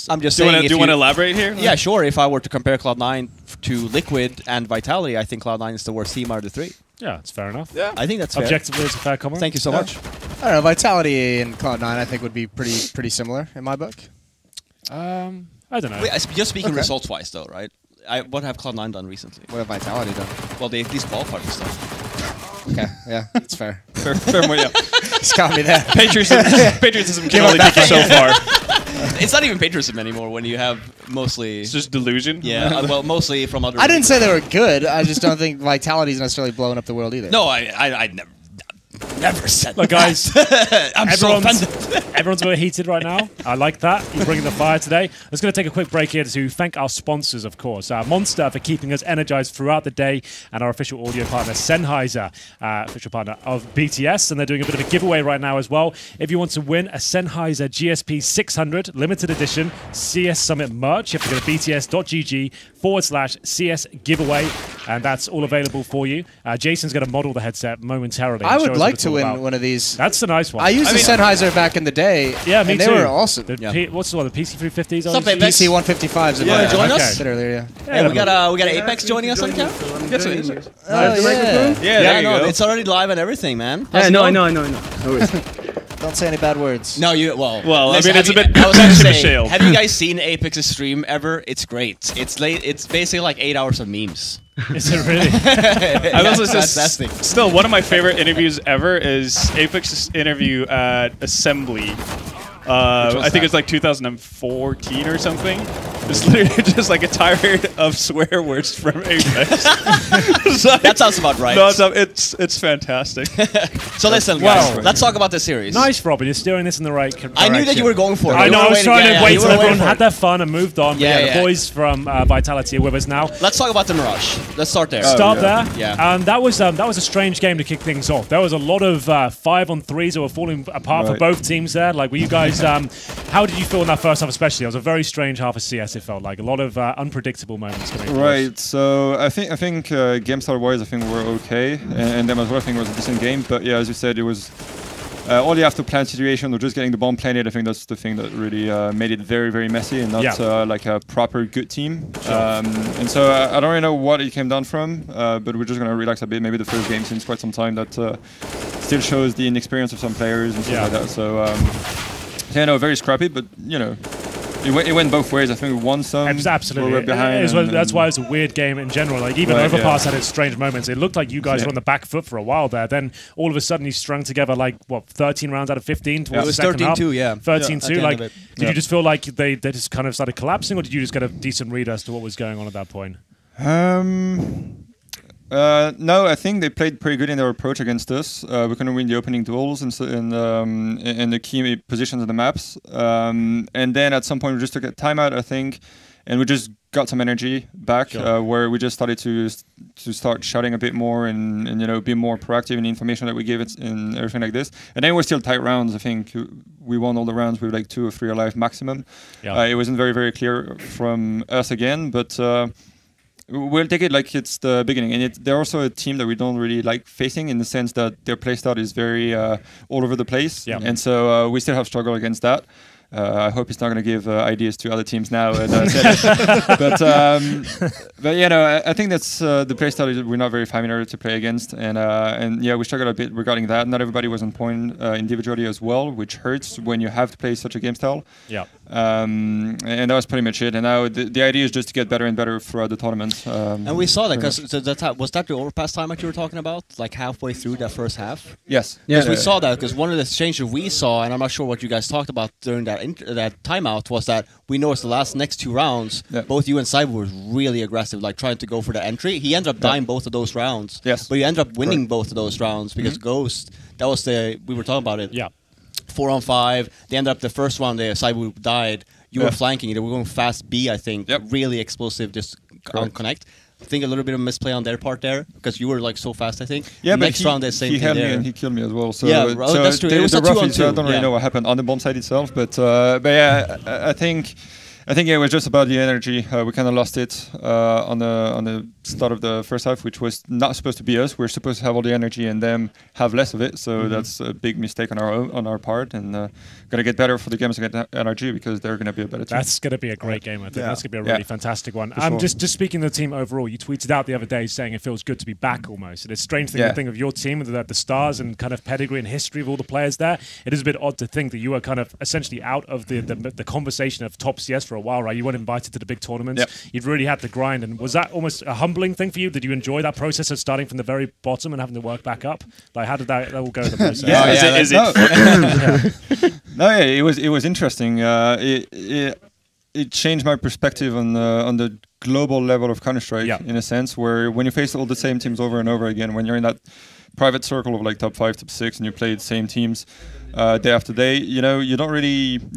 I'm just saying. Do you want to elaborate here? Yeah, sure. If I were to compare Cloud9 to Liquid and Vitality, I think Cloud9 is the worst team out of the three. Yeah, it's fair enough. Yeah, I think that's fair. Objectively, it's a fair comment. Thank you so much. I don't know. Vitality and Cloud9, I think, would be pretty similar in my book. I don't know. Wait, just speaking results-wise, though, right? What have Cloud9 done recently? What have Vitality done? Well, they at least qualified for stuff. Okay, yeah, that's fair. fair yeah. It's got me there. Patriotism can only take you so far. It's not even patriotism anymore when you have mostly... It's just delusion? Yeah, well, mostly from other... I didn't say they were good. I just don't think Vitality's necessarily blowing up the world either. No, I never said Look, guys, I'm so offended. Everyone's a bit heated right now. I like that. You're bringing the fire today. I'm just going to take a quick break here to thank our sponsors, of course. Monster for keeping us energized throughout the day, and our official audio partner, Sennheiser, official partner of BTS, and they're doing a bit of a giveaway right now as well. If you want to win a Sennheiser GSP 600 limited edition CS Summit merch, you have to go to bts.gg/CS giveaway, and that's all available for you. Jason's going to model the headset momentarily. I would like to win one of these. That's a nice one. I used the Sennheiser back in the day. Yeah, me and too. they were awesome. What's the one? The PC350s? PC 155s. You want to join us? Earlier, yeah. Hey, we got Apex joining us on camera. Yeah, it's already live and everything, man. Yeah, no, I know. No worries. Don't say any bad words. No, Well, listen, I mean, it's a bit shale. Have you guys seen Apex's stream ever? It's great. It's basically like 8 hours of memes. Is it really? Still, one of my favorite interviews ever is Apex's interview at Assembly. I think it's like 2014 or something. It's literally just like a tirade of swear words from Apex. That sounds about right. No, it's fantastic. So listen, guys, let's talk about this series. Nice, Robin. You're steering this in the right direction. I knew that you were going for it. I know. I was trying to wait till everyone had their fun and moved on. Yeah, the boys from Vitality are with us now. Let's talk about the Mirage. Let's start there. There. Yeah. And that was a strange game to kick things off. There was a lot of 5-on-3s that were falling apart for both teams there. Like, were you guys? How did you feel in that first half, especially? It was a very strange half of CS. It felt like a lot of unpredictable moments coming. Right. So I think game start wise, I think we're okay, and them as well. I think it was a decent game. But yeah, as you said, it was all the after plan situation or just getting the bomb planted, I think that's the thing that really made it very, very messy and not like a proper good team. And so I don't really know what it came down from, but we're just going to relax a bit. Maybe the first game since quite some time that still shows the inexperience of some players and stuff like that. So, yeah, no, very scrappy, but, you know, it went both ways. I think we won some. Absolutely. Behind that's why it's a weird game in general. Like even Overpass had its strange moments. It looked like you guys were on the back foot for a while there. Then all of a sudden you strung together like 13 rounds out of 15 towards the second half. 13-2, yeah. 13-2. Like, did you just feel like they just kind of started collapsing, or did you just get a decent read as to what was going on at that point? No, I think they played pretty good in their approach against us. We couldn't win the opening duels and the key positions of the maps. And then at some point we just took a timeout, I think, and we just got some energy back, where we just started to start shouting a bit more and you know, be more proactive in the information that we give it and everything like this. And then we're still tight rounds. I think we won all the rounds with like 2 or 3 alive maximum. It wasn't very, very clear from us again, but we'll take it like it's the beginning. And they're also a team that we don't really like facing in the sense that their playstyle is very all over the place. And so we still have struggle against that. I hope he's not going to give ideas to other teams now. But you know, I think that's the playstyle we're not very familiar to play against, and yeah, we struggled a bit regarding that. Not everybody was on point individually as well, which hurts when you have to play such a game style. And that was pretty much it. And now the idea is just to get better and better throughout the tournament. And we saw that because was that the overpass time that you were talking about, like halfway through that first half? Yes. Because we saw that, because one of the changes we saw, and I'm not sure what you guys talked about during that timeout, was that we noticed the next 2 rounds, both you and Cyber were really aggressive, like trying to go for the entry. He ended up dying both of those rounds. But he ended up winning both of those rounds because Ghost, that was we were talking about it. 4-on-5. They ended up the first round there, Cyber died. You were flanking it. They were going fast B, I think. Really explosive, just on connect. I think a little bit of misplay on their part there because you were like so fast, I think. Next round, the same he thing held there. me and he killed me as well. So, that's true. It was a 2-on-2. I don't really know what happened on the bomb side itself, but yeah, I think it was just about the energy. We kind of lost it on the start of the first half, which was not supposed to be us. We're supposed to have all the energy and them have less of it. So that's a big mistake on our part, and gotta get better for the games against NRG because they're gonna be a better team. That's gonna be a great game. I think that's gonna be a really fantastic one. Just speaking of the team overall, you tweeted out the other day saying it feels good to be back almost. It's a strange thing to think of your team with the stars and kind of pedigree and history of all the players there. It is a bit odd to think that you were kind of essentially out of the conversation of top CS for a while, right? You weren't invited to the big tournaments. You'd really had to grind. And was that almost a humbling thing for you? Did you enjoy that process of starting from the very bottom and having to work back up? Like, how did that all go? The process? It was interesting. It changed my perspective on the global level of Counter-Strike in a sense, where when you face all the same teams over and over again, when you're in that private circle of like top 5, top 6, and you play the same teams day after day, you know, you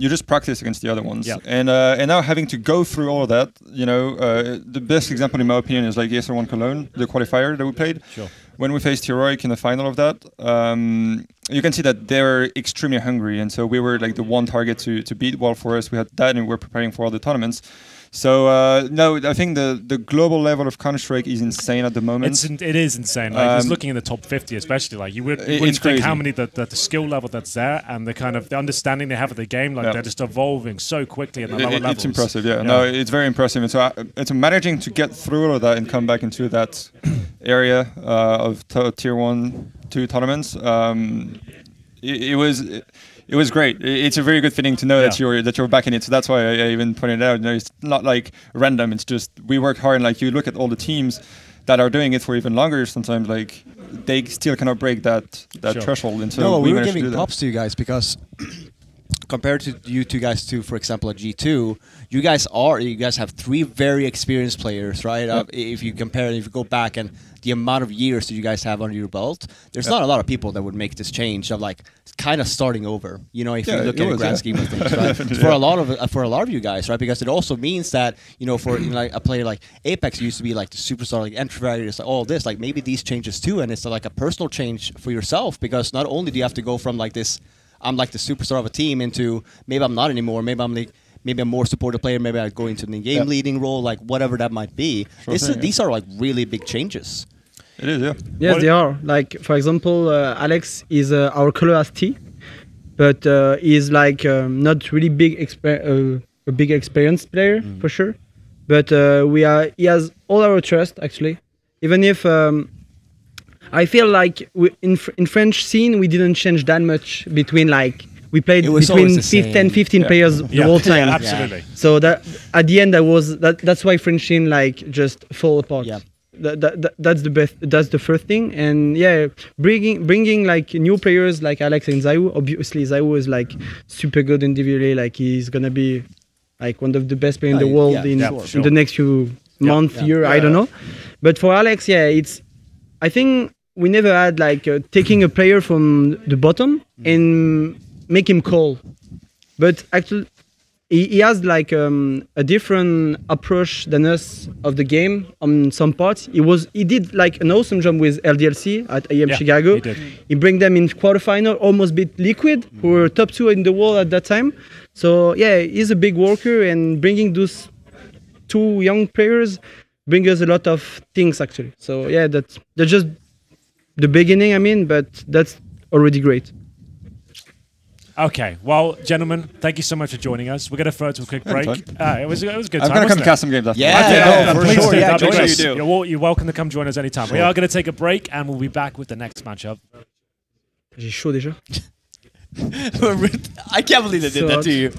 just practice against the other ones. And now having to go through all of that, you know, the best example in my opinion is like ESR1 Cologne, the qualifier that we played. When we faced Heroic in the final of that, you can see that they're extremely hungry, and so we were like the one target to beat. While for us, we had that, and we were preparing for all the tournaments. So no, I think the global level of Counter-Strike is insane at the moment. It is insane. Like just looking in the top 50, especially, like you wouldn't think crazy. How many the skill level that's there and the kind of the understanding they have of the game. Like they're just evolving so quickly at the lower levels. It's impressive. No, it's very impressive. And so it's managing to get through all of that and come back into that area of tier 1, 2 tournaments. It was great. It's a very good feeling to know that you're back in it. So that's why I even pointed it out. You know, it's not like random. It's just we work hard. And like you look at all the teams that are doing it for even longer. Sometimes like they still cannot break that threshold. And so we were giving props to you guys because compared to you two guys to, for example, at G2, you guys have 3 very experienced players, right? If you go back and the amount of years that you guys have under your belt, there's not a lot of people that would make this change of like kind of starting over. You know, if you look at the grand scheme of things, right? For a lot of you guys, right? Because it also means that, you know, for like a player like Apex used to be like the superstar, like entry value, like all this, like maybe these changes too, and it's like a personal change for yourself because not only do you have to go from like this, I'm like the superstar of a team into maybe I'm not anymore, maybe I'm a more supportive player, maybe I go into the game leading role, like whatever that might be. These are like really big changes. It is, yeah. Yes, they are. Like, for example, Alex is our color as T, but he's like not really a big experienced player for sure. But he has all our trust actually. Even if I feel like in French scene we didn't change that much between like. We played between 10, 15 players the whole time. Yeah, absolutely. So that at the end, that's why French scene like just fall apart. Yeah. That's the best. That's the first thing. And yeah, bringing like new players like Alex and Zayu. Obviously, Zayu is like super good individually. Like he's gonna be like one of the best players in the world in the next few months, year. I don't know. But for Alex, I think we never had like taking a player from the bottom and make him call, but actually he has like a different approach than us of the game on some parts. He did like an awesome job with LDLC at AM Chicago. He bring them in quarterfinal, almost beat Liquid, who were top 2 in the world at that time. So yeah, he's a big worker, and bringing those 2 young players bring us a lot of things actually. So yeah, that's just the beginning. I mean, but that's already great. Okay, well, gentlemen, thank you so much for joining us. We're going to throw it to a quick break. It was a good I'm time. going to come cast some games after. Please sure. do. Yeah, That'd be join great. us. You're welcome to come join us anytime. We are going to take a break, and we'll be back with the next matchup. J'ai chaud déjà. I can't believe they did that to you.